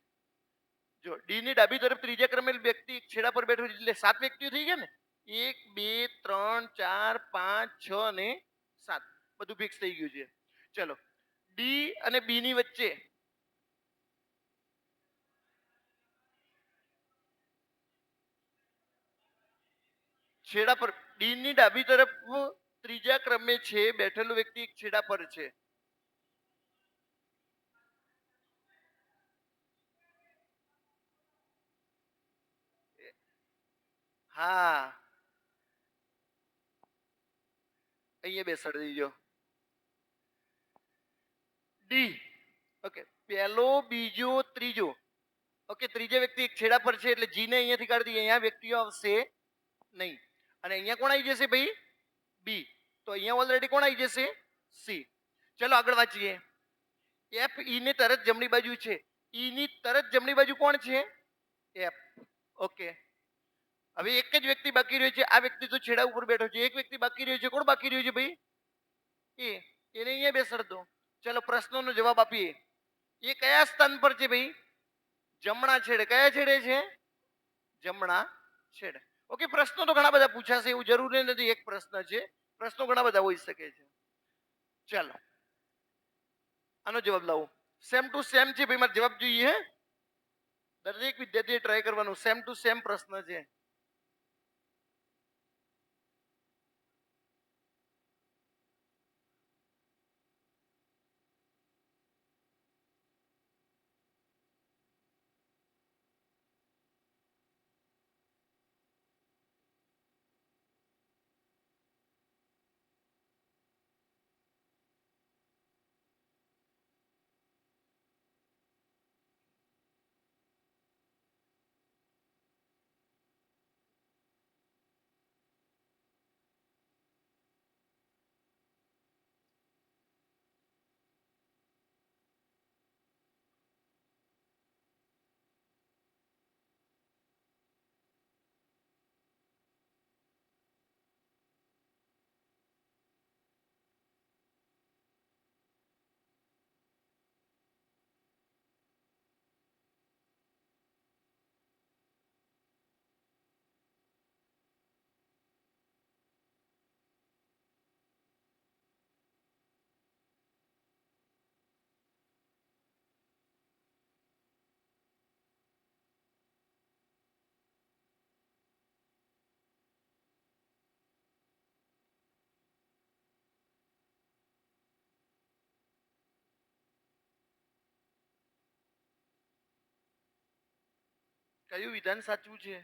જો ડી ની ડાબી તરફ ત્રીજા ક્રમે વ્યક્તિ એક છેડા પર બેઠો છે એટલે 7 વ્યક્તિઓ થઈ ગયા ને. 1 2 3 4 5 6 અને 7 બધું ફિક્સ થઈ ગયું છે. ચલો ડી અને બી ની વચ્ચે છેડા પર ડી ની ડાબી તરફ ત્રીજા ક્રમે છે બેઠેલો વ્યક્તિ એક છેડા પર છે. હા અહીંયા બેસાડી દીજો. ડી ઓકે પહેલો, બીજો, ત્રીજો. ઓકે ત્રીજા વ્યક્તિ એક છેડા પર છે એટલે જી ને અહીંયાથી કાઢી દઈએ. અહીંયા વ્યક્તિઓ આવશે નહીં અને અહીંયા કોણ આવી જશે ભાઈ? બી. તો અહીંયા ઓલરેડી કોણ આવી જશે? સી. ચલો આગળ વાંચીએ. એફ ઈ ને તરત જમણી બાજુ છે. ઈ ની તરત જમણી બાજુ કોણ છે? એફ. ઓકે હવે એક જ વ્યક્તિ બાકી રહ્યો છે. આ વ્યક્તિ તો છેડા ઉપર બેઠો છે. એક વ્યક્તિ બાકી રહ્યો છે. કોણ બાકી રહ્યો છે ભાઈ? એને અહીંયા બેસાડ દો. ચલો પ્રશ્નોનો જવાબ આપીએ. એ કયા સ્થાન પર છે ભાઈ? જમણા છેડે. કયા છેડે છે? જમણા છેડે. ઓકે પ્રશ્નો તો ઘણા બધા પૂછાશે એવું જરૂરી નથી એક પ્રશ્ન છે. પ્રશ્નો ઘણા બધા હોઈ શકે છે. ચાલો આનો જવાબ લાવો. સેમ ટુ સેમ છે ભાઈ. મારો જવાબ જોઈએ. દરેક વિદ્યાર્થીએ ટ્રાય કરવાનું. સેમ ટુ સેમ પ્રશ્ન છે. કયું વિધાન સાચું છે?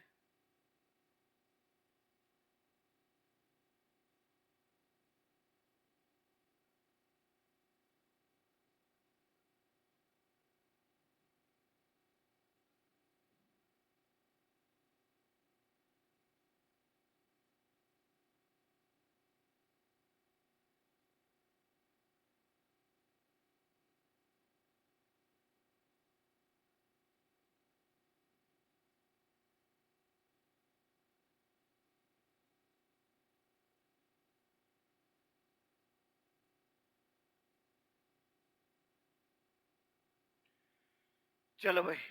ચલો ભાઈ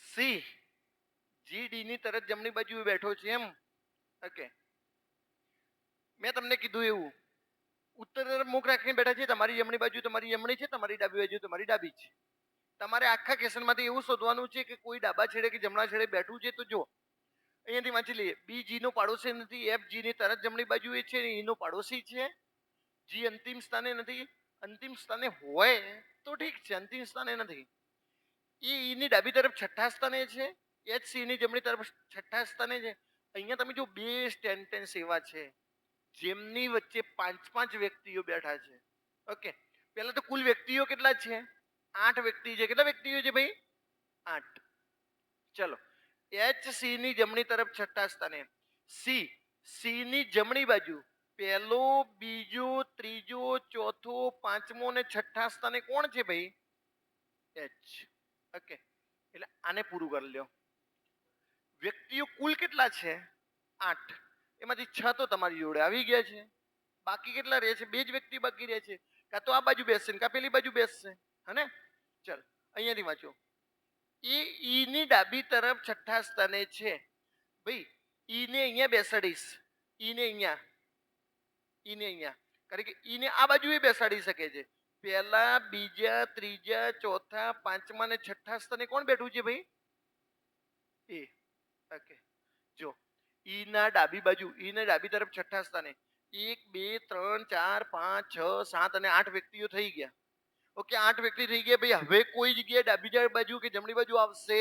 સી. જી ડી ની તરત જમણી બાજુ બેઠો છે એમ. ઓકે મેં તમને કીધું એવું ઉત્તર તરફ મુખ રાખીને બેઠા છે. તમારી જમણી બાજુ તમારી જમણી છે, તમારી ડાબી બાજુ તમારી ડાબી છે. તમારે આખા ક્વેશ્ચનમાંથી એવું શોધવાનું છે કે કોઈ ડાબા છેડે કે જમણા છેડે બેઠું છે. તો જો અહીંયાથી વાંચી લઈએ. બી જી નો પાડોશી નથી. એફ જી ની તરત જમણી બાજુ એ છે. ઈ નો પાડોશી છે. જી અંતિમ સ્થાને નથી. અંતિમ સ્થાને હોય તો ઠીક છે, અંતિમ સ્થાને નથી. ઈ ની ડાબી તરફ છઠ્ઠા સ્થાને છે. એચ સી ની જમણી તરફ છઠ્ઠા સ્થાને છે. અહીંયા તમે જો બે સેન્ટેન્સ એવા છે જેમની વચ્ચે 5 વ્યક્તિઓ બેઠા છે. ઓકે પહેલા તો કુલ વ્યક્તિઓ કેટલા છે? 8 વ્યક્તિ છે. કેટલા વ્યક્તિઓ છે ભાઈ? 8. ચલો એચ સી ની જમણી તરફ છઠ્ઠા સ્થાને. સી ની જમણી બાજુ પહેલો, બીજો, ત્રીજો, ચોથો, પાંચમો અને છઠ્ઠા સ્થાને કોણ છે ભાઈ? એચ. ઓકે એટલે આને પૂરું કરી લ્યો. વ્યક્તિઓ કુલ કેટલા છે? 8. એમાંથી 6 તો તમારી જોડે આવી ગયા છે. બાકી કેટલા રહે છે? 2 જ વ્યક્તિ બાકી રહે છે. કાં તો આ બાજુ બેસશે ને કાં પેલી બાજુ બેસશે, હે ને? ચાલ અહીંયાથી વાંચો. એ ઈ ડાબી તરફ છઠ્ઠા સ્થાને છે. ભાઈ ઈને અહીંયા બેસાડીશ, ઈને અહીંયા, ઈને અહીંયા, કારણ કે ઈને આ બાજુ એ બેસાડી શકે છે. પહેલા, બીજા, ત્રીજા, ચોથા, પાંચમા ને છઠ્ઠા સ્થાને કોણ બેઠું છે ભાઈ? એ. ઓકે, જો ઈના ડાબી બાજુ, ઈને ડાબી તરફ છઠ્ઠા સ્થાને 1 2 3 4 5 6 7 અને 8 વ્યક્તિઓ થઈ ગયા. ઓકે, 8 વ્યક્તિ થઈ ગયા ભાઈ. હવે કોઈ જગ્યાએ ડાબી બાજુ કે જમણી બાજુ આવશે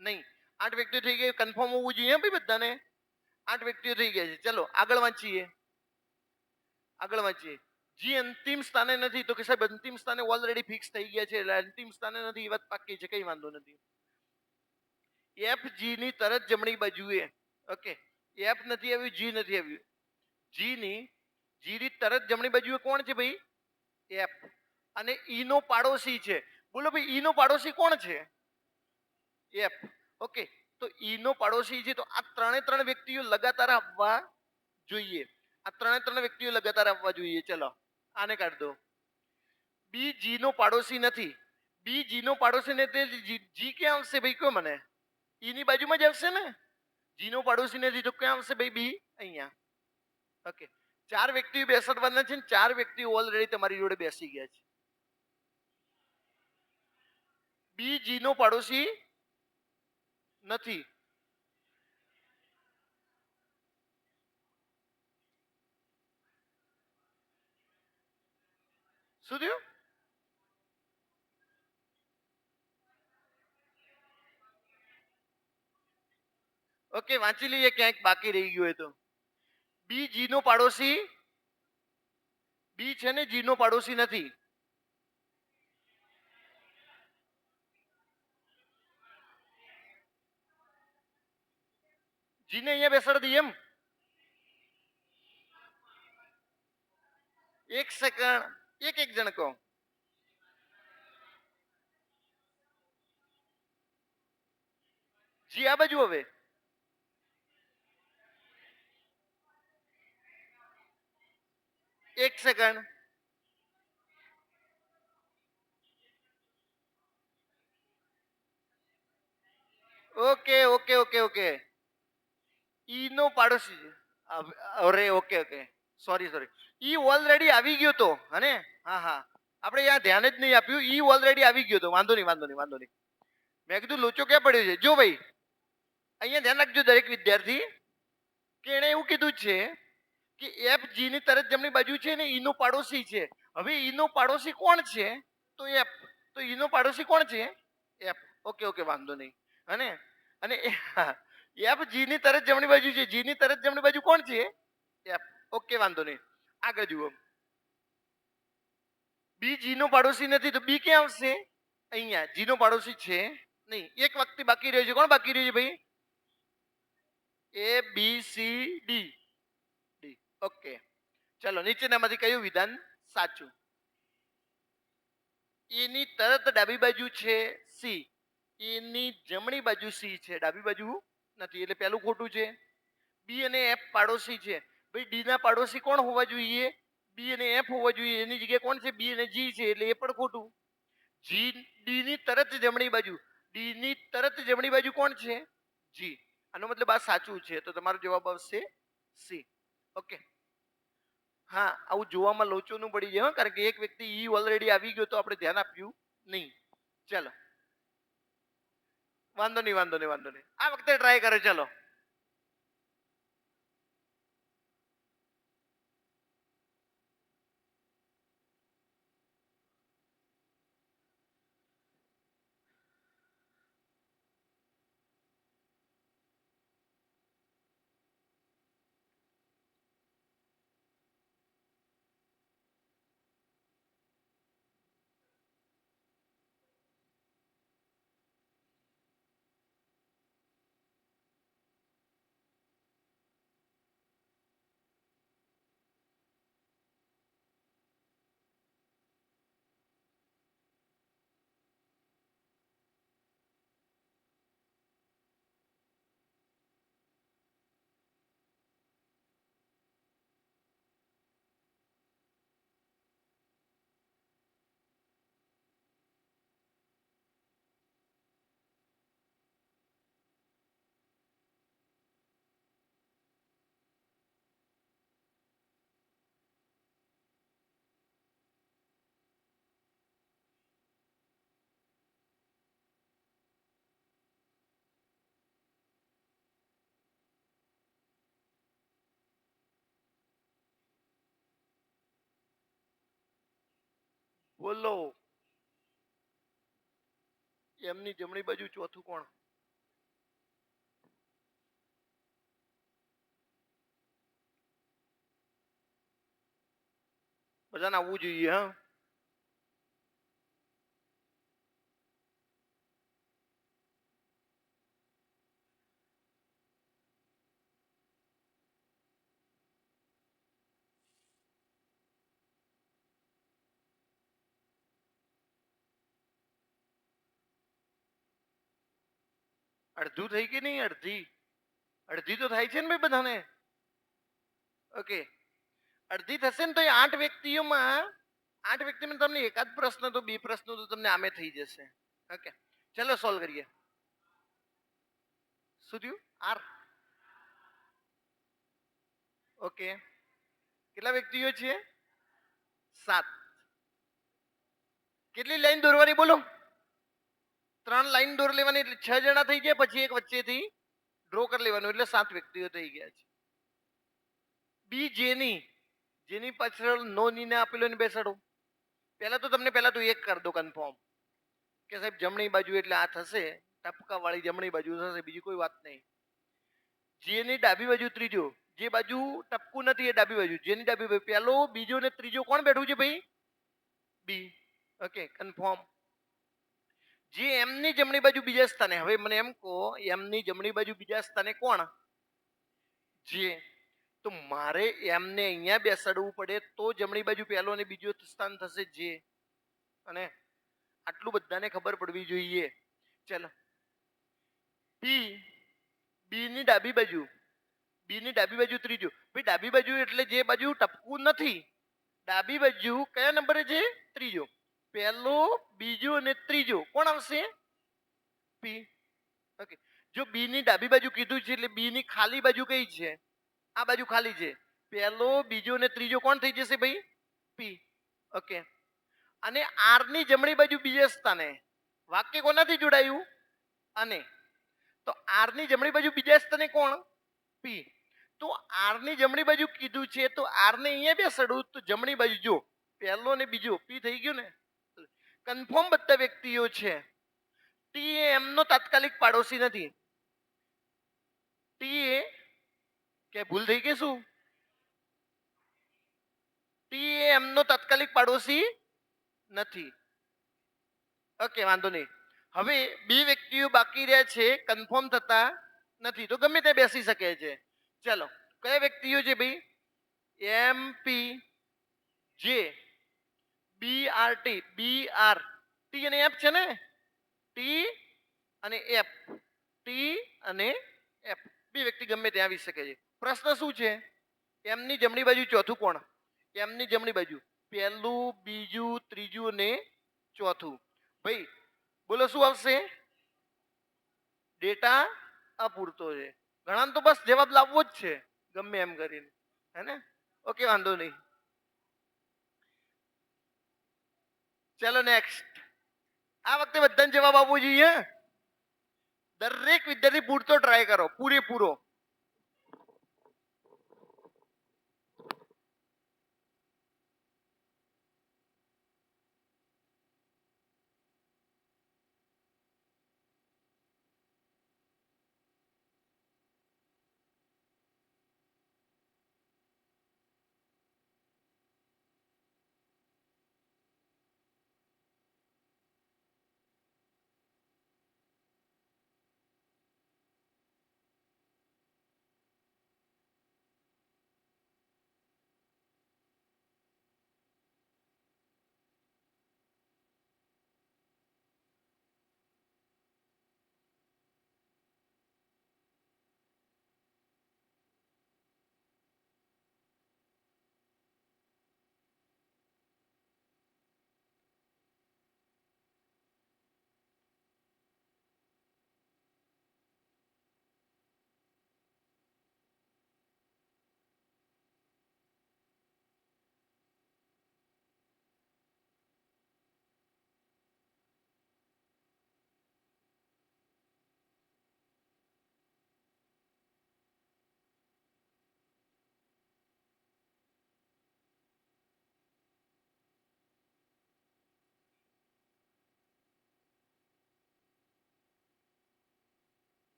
નહીં. 8 વ્યક્તિઓ થઈ ગયા, કન્ફર્મ હોવું જોઈએ ભાઈ બધાને. 8 વ્યક્તિઓ થઈ ગયા છે. ચલો આગળ વાંચીએ, આગળ વાંચીએ. જી અંતિમ સ્થાને નથી તો કે સાહેબ અંતિમ સ્થાને ઓલરેડી ફિક્સ થઈ ગયા છે, એટલે અંતિમ સ્થાને નથી એ વાત પાક્કી છે, કઈ વાંધો નથી. એફ જી ની તરત જમણી બાજુએ, ઓકે, એફ નથી આવ્યું, જી નથી આવ્યું. જી ની તરત જમણી બાજુએ કોણ છે ભાઈ? એફ. અને ઈ નો પાડોશી છે. બોલો ભાઈ ઈ નો પાડોશી કોણ છે? એફ. ઓકે, તો ઈ નો પાડોશી છે, તો આ ત્રણ વ્યક્તિઓ લગાતાર આવવા જોઈએ. આ ત્રણ વ્યક્તિઓ લગાતાર આવવા જોઈએ. ચલો આને કાઢ દો. બી જી નો પાડોશી નથી. બી જી નો પાડોશી ને તે જી ક્યાં આવશે ભાઈ? કયો મને. ઈ ની બાજુમાં જ આવશે ને. જી નો પાડોશી નથી તો ક્યાં આવશે ભાઈ? બી અહીંયા. ઓકે, 4 વ્યક્તિઓ બેસાડવાના છે ને 4 વ્યક્તિઓ ઓલરેડી તમારી જોડે બેસી ગયા છે. બી જી નો પાડોશી નથી. શું થયું? ઓકે, વાંચી લઈએ ક્યાંક બાકી રહી ગયું હોય તો. બી જી નો પાડોશી, બી છે ને જી નો પાડોશી નથી. જી ને અહીંયા બેસાડી દઈએ એમ. એક સેકન્ડ, એક જણ કહો. જી આ બાજુ. હવે એક second. Okay okay okay okay, ઈ નો પાડોશી. અરે ઓકે ઓકે, સોરી. ઈ ઓલરેડી આવી ગયો તો, હને? હા હા, આપણે અહીંયા ધ્યાન જ નહીં આપ્યું. ઈ ઓલરેડી આવી ગયો તો. વાંધો નહીં. મેં કીધું લોચો ક્યાં પડ્યો છે. જો ભાઈ અહીંયા ધ્યાન રાખજો દરેક વિદ્યાર્થી, કે એણે એવું કીધું છે કે એફ જી ની તરત જમણી બાજુ છે ને ઈ નો પાડોશી છે. હવે ઈ નો પાડોશી કોણ છે? તો એફ. તો ઈ નો પાડોશી કોણ છે? એફ. ઓકે વાંધો નહીં, હને? અને એફ જી ની તરત જમણી બાજુ છે. જી ની તરત જમણી બાજુ કોણ છે? એફ. ઓકે વાંધો નહીં. આગળ જુઓ. બી જી નો પાડોશી નથી તો બી ક્યાં આવશે? અહીંયા. જી નો પાડોશી છે નહીં. એક વ્યક્તિ બાકી રહ્યો છે. કોણ બાકી રહ્યું છે ભાઈ? એ બી સી ડી. ઓકે, ચલો નીચેનામાંથી કયું વિધાન સાચું? એની તરત ડાબી બાજુ છે સી, એની જમણી બાજુ સી છે, ડાબી બાજુ નથી, એટલે પહેલું ખોટું છે. બી અને એફ પાડોશી છે. ભાઈ ડી ના પાડોશી કોણ હોવા જોઈએ? બી અને એફ હોવા જોઈએ. એની જગ્યાએ કોણ છે? બી અને જી છે, એટલે એ પણ ખોટું. જી ડી ની તરત જમણી બાજુ, ડી ની તરત જમણી બાજુ કોણ છે? જી. આનો મતલબ આ સાચું છે, તો તમારો જવાબ આવશે સી. ઓકે, હા, આવું જોવામાં લોચોનું પડી જાય, કારણ કે એક વ્યક્તિ ઈ ઓલરેડી આવી ગયો તો આપણે ધ્યાન આપ્યું નહીં. ચલો વાંધો નહીં. આ વખતે ટ્રાય કરો. ચલો બોલો. એમની જમણી બાજુ ચોથું કોણ? બધાને આવવું જોઈએ. હા, અડધું થઈ કે નહીં? અડધી અડધી તો થાય છે ને ભાઈ બધાને. ઓકે, અડધી થશે ને તો એ 8 વ્યક્તિઓમાં 8 વ્યક્તિમાં તમને એકાદ પ્રશ્ન તો 2 પ્રશ્નો તો તમને આમે થઈ જશે. ઓકે, ચલો સોલ્વ કરીએ. શું થયું? આર. ઓકે, કેટલા વ્યક્તિઓ છે? 7. કેટલી લાઈન દોરવાની બોલો? 3 લાઈન દોર લેવાની એટલે 6 જણા થઈ ગયા, પછી એક વચ્ચેથી ડ્રો કરી લેવાનું એટલે 7 વ્યક્તિઓ થઈ ગયા છે. બી જેની પાછળ નો નીને આપેલો ને બેસાડો. પહેલા તો તમને પહેલા તો એક કરી દો કન્ફર્મ કે સાહેબ જમણી બાજુ એટલે આ થશે, ટપકા વાળી જમણી બાજુ થશે, બીજી કોઈ વાત નહીં. જેની ડાબી બાજુ ત્રીજો, જે બાજુ ટપકું નથી એ ડાબી બાજુ, જેની ડાબી બાજુ પહેલો બીજો ને ત્રીજો કોણ બેઠું છે ભાઈ? બી. Okay, confirm. જે એમની જમણી બાજુ બીજા સ્થાને, હવે મને એમ કહો એમની જમણી બાજુ બીજા સ્થાને કોણ? જે. તો મારે એમને અહીંયા બેસાડવું પડે તો જમણી બાજુ પહેલો અને બીજો સ્થાન થશે જે. અને આટલું બધાને ખબર પડવી જોઈએ. ચલો, બી ની ડાબી બાજુ, બી ની ડાબી બાજુ ત્રીજું. ભાઈ ડાબી બાજુ એટલે જે બાજુ ટપકું નથી, ડાબી બાજુ કયા નંબરે છે? ત્રીજો. પહેલો, બીજો અને ત્રીજો કોણ આવશે? પી. ઓકે, જો બી ની ડાબી બાજુ કીધું છે એટલે બી ની ખાલી બાજુ કઈ છે? આ બાજુ ખાલી છે. પહેલો, બીજો અને ત્રીજો કોણ થઈ જશે ભાઈ? પી. ઓકે, અને આર ની જમણી બાજુ બીજા સ્થાને વાક્ય કોનાથી જોડાયું? અને. તો આર ની જમણી બાજુ બીજા સ્થાને કોણ? પી. તો આર ની જમણી બાજુ કીધું છે તો આર ને અહીંયા બેસાડું તો જમણી બાજુ જો પહેલો ને બીજો પી થઈ ગયું ને. કન્ફર્મ બધા વ્યક્તિઓ છે. ટી એ એમનો તાત્કાલિક પાડોશી નથી. ટી એ કે ભૂલ થઈ ગઈ શું? ટી એ એમનો તાત્કાલિક પાડોશી નથી. ઓકે, વાંધો નહીં. હવે બે વ્યક્તિઓ બાકી રહ્યા છે, કન્ફર્મ થતા નથી, તો ગમે ત્યાં બેસી શકે છે. ચલો, કયા વ્યક્તિઓ છે ભાઈ? M P J B R T. B R T અને એફ છે ને? ટી અને એફ, ટી અને એફ બે વ્યક્તિ ગમે ત્યાં આવી શકે છે. પ્રશ્ન શું છે? એમની જમણી બાજુ ચોથું કોણ? એમની જમણી બાજુ પહેલું, બીજું, ત્રીજું અને ચોથું. ભાઈ બોલો શું આવશે? ડેટા અપૂરતો છે. ઘણા તો બસ જવાબ લાવવો જ છે ગમે એમ કરીને, હે ને? ઓકે, વાંધો નહીં. ચલો નેક્સ્ટ. આ વખતે બધાને જવાબ આપવો જોઈએ. દરેક વિદ્યાર્થી પૂરતો ટ્રાય કરો, પૂરેપૂરો.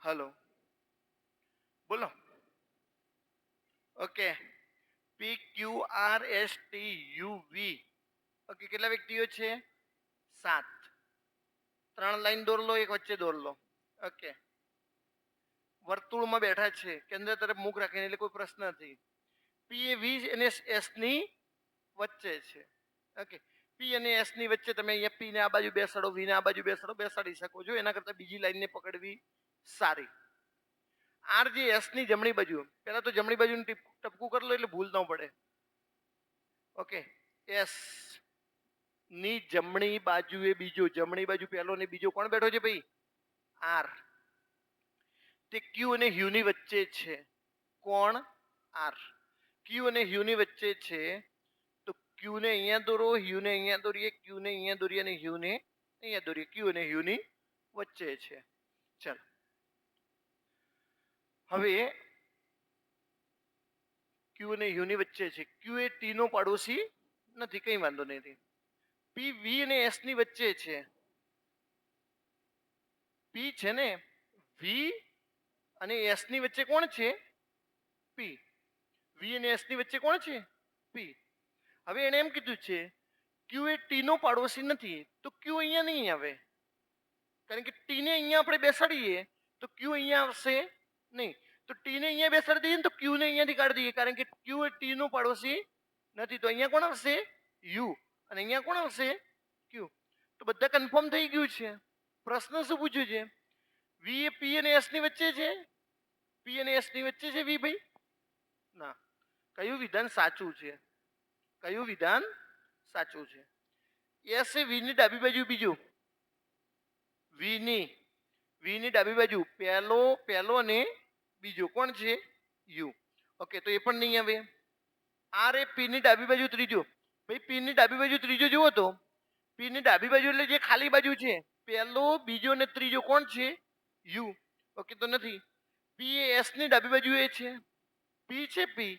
હલો, બોલો. Okay, P Q R S T U V. Okay, કેટલા વ્યક્તિઓ છે? 7. 3 લાઈન દોર લો, એક વચ્ચે દોર લો. ઓકે, વર્તુળમાં બેઠા છે, કેન્દ્ર તરફ મુખ રાખીને, એટલે કોઈ પ્રશ્ન નથી. પી એ વી અને એસ ની વચ્ચે છે. ઓકે, પી અને એસ ની વચ્ચે તમે અહીંયા પી ને આ બાજુ બેસાડો, વી ને આ બાજુ બેસાડો, બેસાડી શકો છો. એના કરતાં બીજી લાઈનને પકડવી સારી. આર જે એસ ની જમણી બાજુ, પહેલા તો જમણી બાજુનું ટપકું કરી લો એટલે ભૂલ ન પડે. ઓકે, એસ ની જમણી બાજુએ બીજો, જમણી બાજુ પહેલો ને બીજો કોણ બેઠો છે ભાઈ? આર. તે ક્યુ અને યુ ની વચ્ચે છે. કોણ? આર. ક્યુ અને યુ ની વચ્ચે છે, તો ક્યુ ને અહીંયા દોરો, યુ ને અહીંયા દોરીએ, ક્યુ ને અહીંયા દોરીએ અને યુ ને અહીંયા દોરીએ. ક્યુ અને યુ ની વચ્ચે છે. ચાલો, હવે ક્યુ અને યુ ની વચ્ચે છે. ક્યુ એ ટી નો પાડોશી નથી, કઈ વાંધો નથી. પી વી અને એસ ની વચ્ચે છે. પી છે ને વી અને એસ ની વચ્ચે કોણ છે? પી. વી અને એસ ની વચ્ચે કોણ છે? પી. હવે એને એમ કીધું છે ક્યુ એ ટી નો પાડોશી નથી, તો ક્યુ અહીંયા નહીં આવે, કારણ કે ટી ને અહીંયા આપણે બેસાડીએ તો ક્યુ અહીંયા આવશે નહીં. તો ટી ને અહીંયા બેસાડી દઈએ ને તો ક્યુ ને અહીંયાથી કાઢી દઈએ, કારણ કે ક્યુ એ ટી નો પાડોશી નથી. તો અહીંયા કોણ આવશે? યુ. અને અહીંયા કોણ આવશે? ક્યુ. તો બધા કન્ફર્મ થઈ ગયું છે. પ્રશ્ન શું પૂછ્યો છે? વી એ પી અને એસ ની વચ્ચે છે. પી અને એસ ની વચ્ચે છે વી ભાઈ? ના. કયું વિધાન સાચું છે? કયું વિધાન સાચું છે? એસ એ વી ની ડાબી બાજુ બીજું, વી ની ડાબી બાજુ પહેલો અને બીજો કોણ છે? યુ. ઓકે, તો એ પણ નહીં આવે. આર એ પી ની ડાબી બાજુ ત્રીજો. ભાઈ પી ની ડાબી બાજુ ત્રીજો જુઓ તો પી ની ડાબી બાજુ એટલે જે ખાલી બાજુ છે, પહેલો, બીજો અને ત્રીજો કોણ છે? યુ. ઓકે, તો નથી. પી એ એસ ની ડાબી બાજુ એ છે. પી છે પી,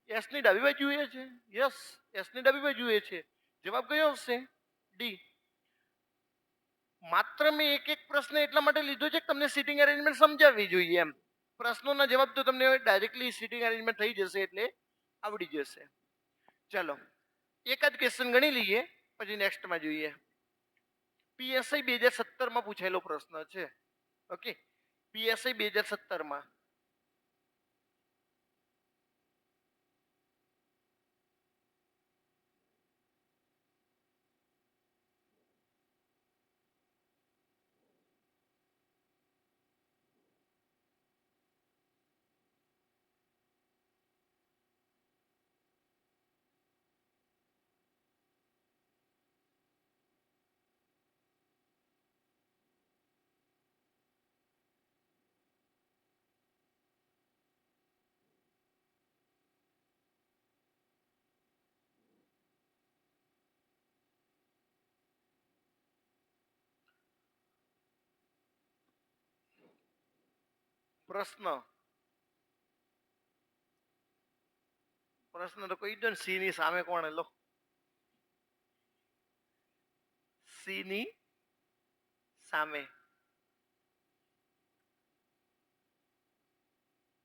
એસ ની ડાબી બાજુ એ છે. યસ, એસ ની ડાબી બાજુ એ છે. જવાબ કયો આવશે? ડી. માત્ર મેં એક એક પ્રશ્ન એટલા માટે લીધો છે કે તમને સીટિંગ અરેન્જમેન્ટ સમજાવવી જોઈએ એમ. પ્રશ્નોના જવાબ તો તમને ડાયરેક્ટલી સીટિંગ અરેન્જમેન્ટ થઈ જશે એટલે આવડી જશે. ચલો, એક જ ક્વેશ્ચન ગણી લઈએ, પછી નેક્સ્ટમાં જોઈએ. પીએસઆઈ 2017 પૂછાયેલો પ્રશ્ન છે. Okay, PSI 2017. પ્રશ્ન તો કહી દો ને, સી ની સામે કોણ? લો, સી ની સામે.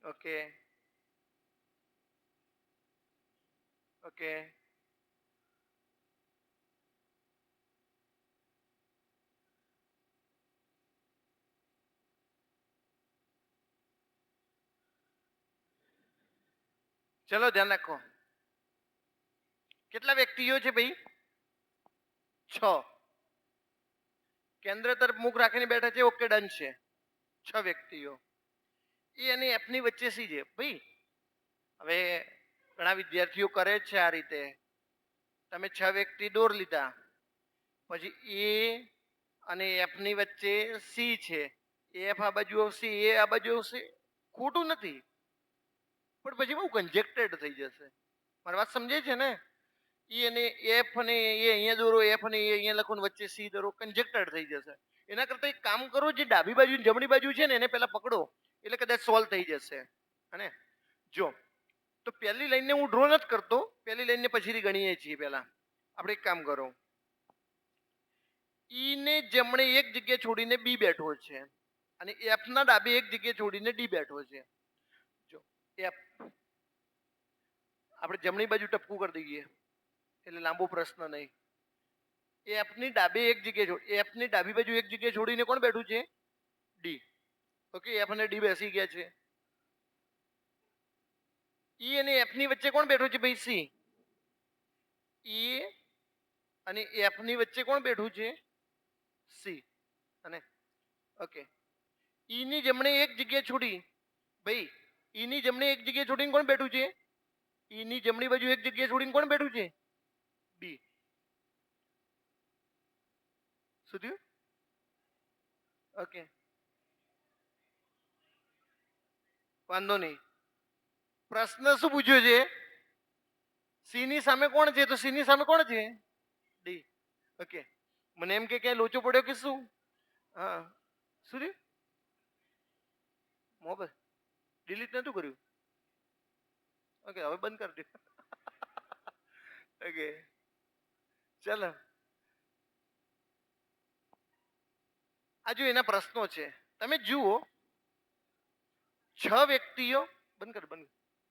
ઓકે, ઓકે, ચલો ધ્યાન રાખો. કેટલા વ્યક્તિઓ છે ભાઈ? 6. કેન્દ્ર તરફ મુખ રાખીને બેઠા છે. ઓકે, ડન છે. 6 વ્યક્તિઓ. એ અને એફ ની વચ્ચે સી છે ભાઈ. હવે ઘણા વિદ્યાર્થીઓ કરે છે આ રીતે. તમે 6 વ્યક્તિ દોર લીધા, પછી એ અને એફ ની વચ્ચે સી છે. એફ આ બાજુ આવશે, એ આ બાજુ આવશે. ખોટું નથી, પણ પછી બહુ કન્જેક્ટેડ થઈ જશે. મારી વાત સમજે છે ને? ઈ અને એફ અને એ અહીંયા દોરો, એફ અને એ અહીંયા લખો, વચ્ચે સી દોરો, કન્જેક્ટેડ થઈ જશે. એના કરતાં એક કામ કરો, જે ડાબી બાજુ જમણી બાજુ છે ને એને પહેલા પકડો, એટલે કદાચ સોલ્વ થઈ જશે. અને જો, તો પહેલી લાઈનને હું ડ્રો નથી કરતો, પહેલી લાઈનને પછીથી ગણીએ છીએ. પહેલા આપણે એક કામ કરો, ઈ ને જમણે એક જગ્યા છોડીને બી બેઠો છે. અને એફ ના ડાબે એક જગ્યાએ છોડીને ડી બેઠો છે. જો એફ આપણે જમણી બાજુ ટપકું કરી દઈએ એટલે લાંબો પ્રશ્ન નહીં. એફ ની ડાબે એક જગ્યાએ એફ ની ડાબી બાજુ એક જગ્યાએ છોડીને કોણ બેઠું છે? ડી. ઓકે, એફ અને ડી બેસી ગયા છે. ઈ અને એફ ની વચ્ચે કોણ બેઠું છે ભાઈ? સી. ઈ અને એફ ની વચ્ચે કોણ બેઠું છે? સી. અને ઓકે, ઈ ની જમણે એક જગ્યાએ છોડી ભાઈ, ઈ ની જમણે એક જગ્યાએ છોડીને કોણ બેઠું છે? ઈ ની જમણી બાજુ એક જગ્યાએ છોડીને કોણ બેઠું છે? બી. શું થયું? ઓકે, વાંધો નહીં. પ્રશ્ન શું પૂછ્યો છે? સી ની સામે કોણ છે? તો સી ની સામે કોણ છે? ડી. ઓકે, મને એમ કે ક્યાંય લોચો પડ્યો કે શું? હા, શું થયું? મોબાઈલ ડિલીટ નતું કર્યું? ઓકે, હવે બંધ કરી દે. ઓકે, ચાલો. આ જો એના પ્રશ્નો છે, તમે જુઓ. 6 વ્યક્તિઓ બંધ કર બંધ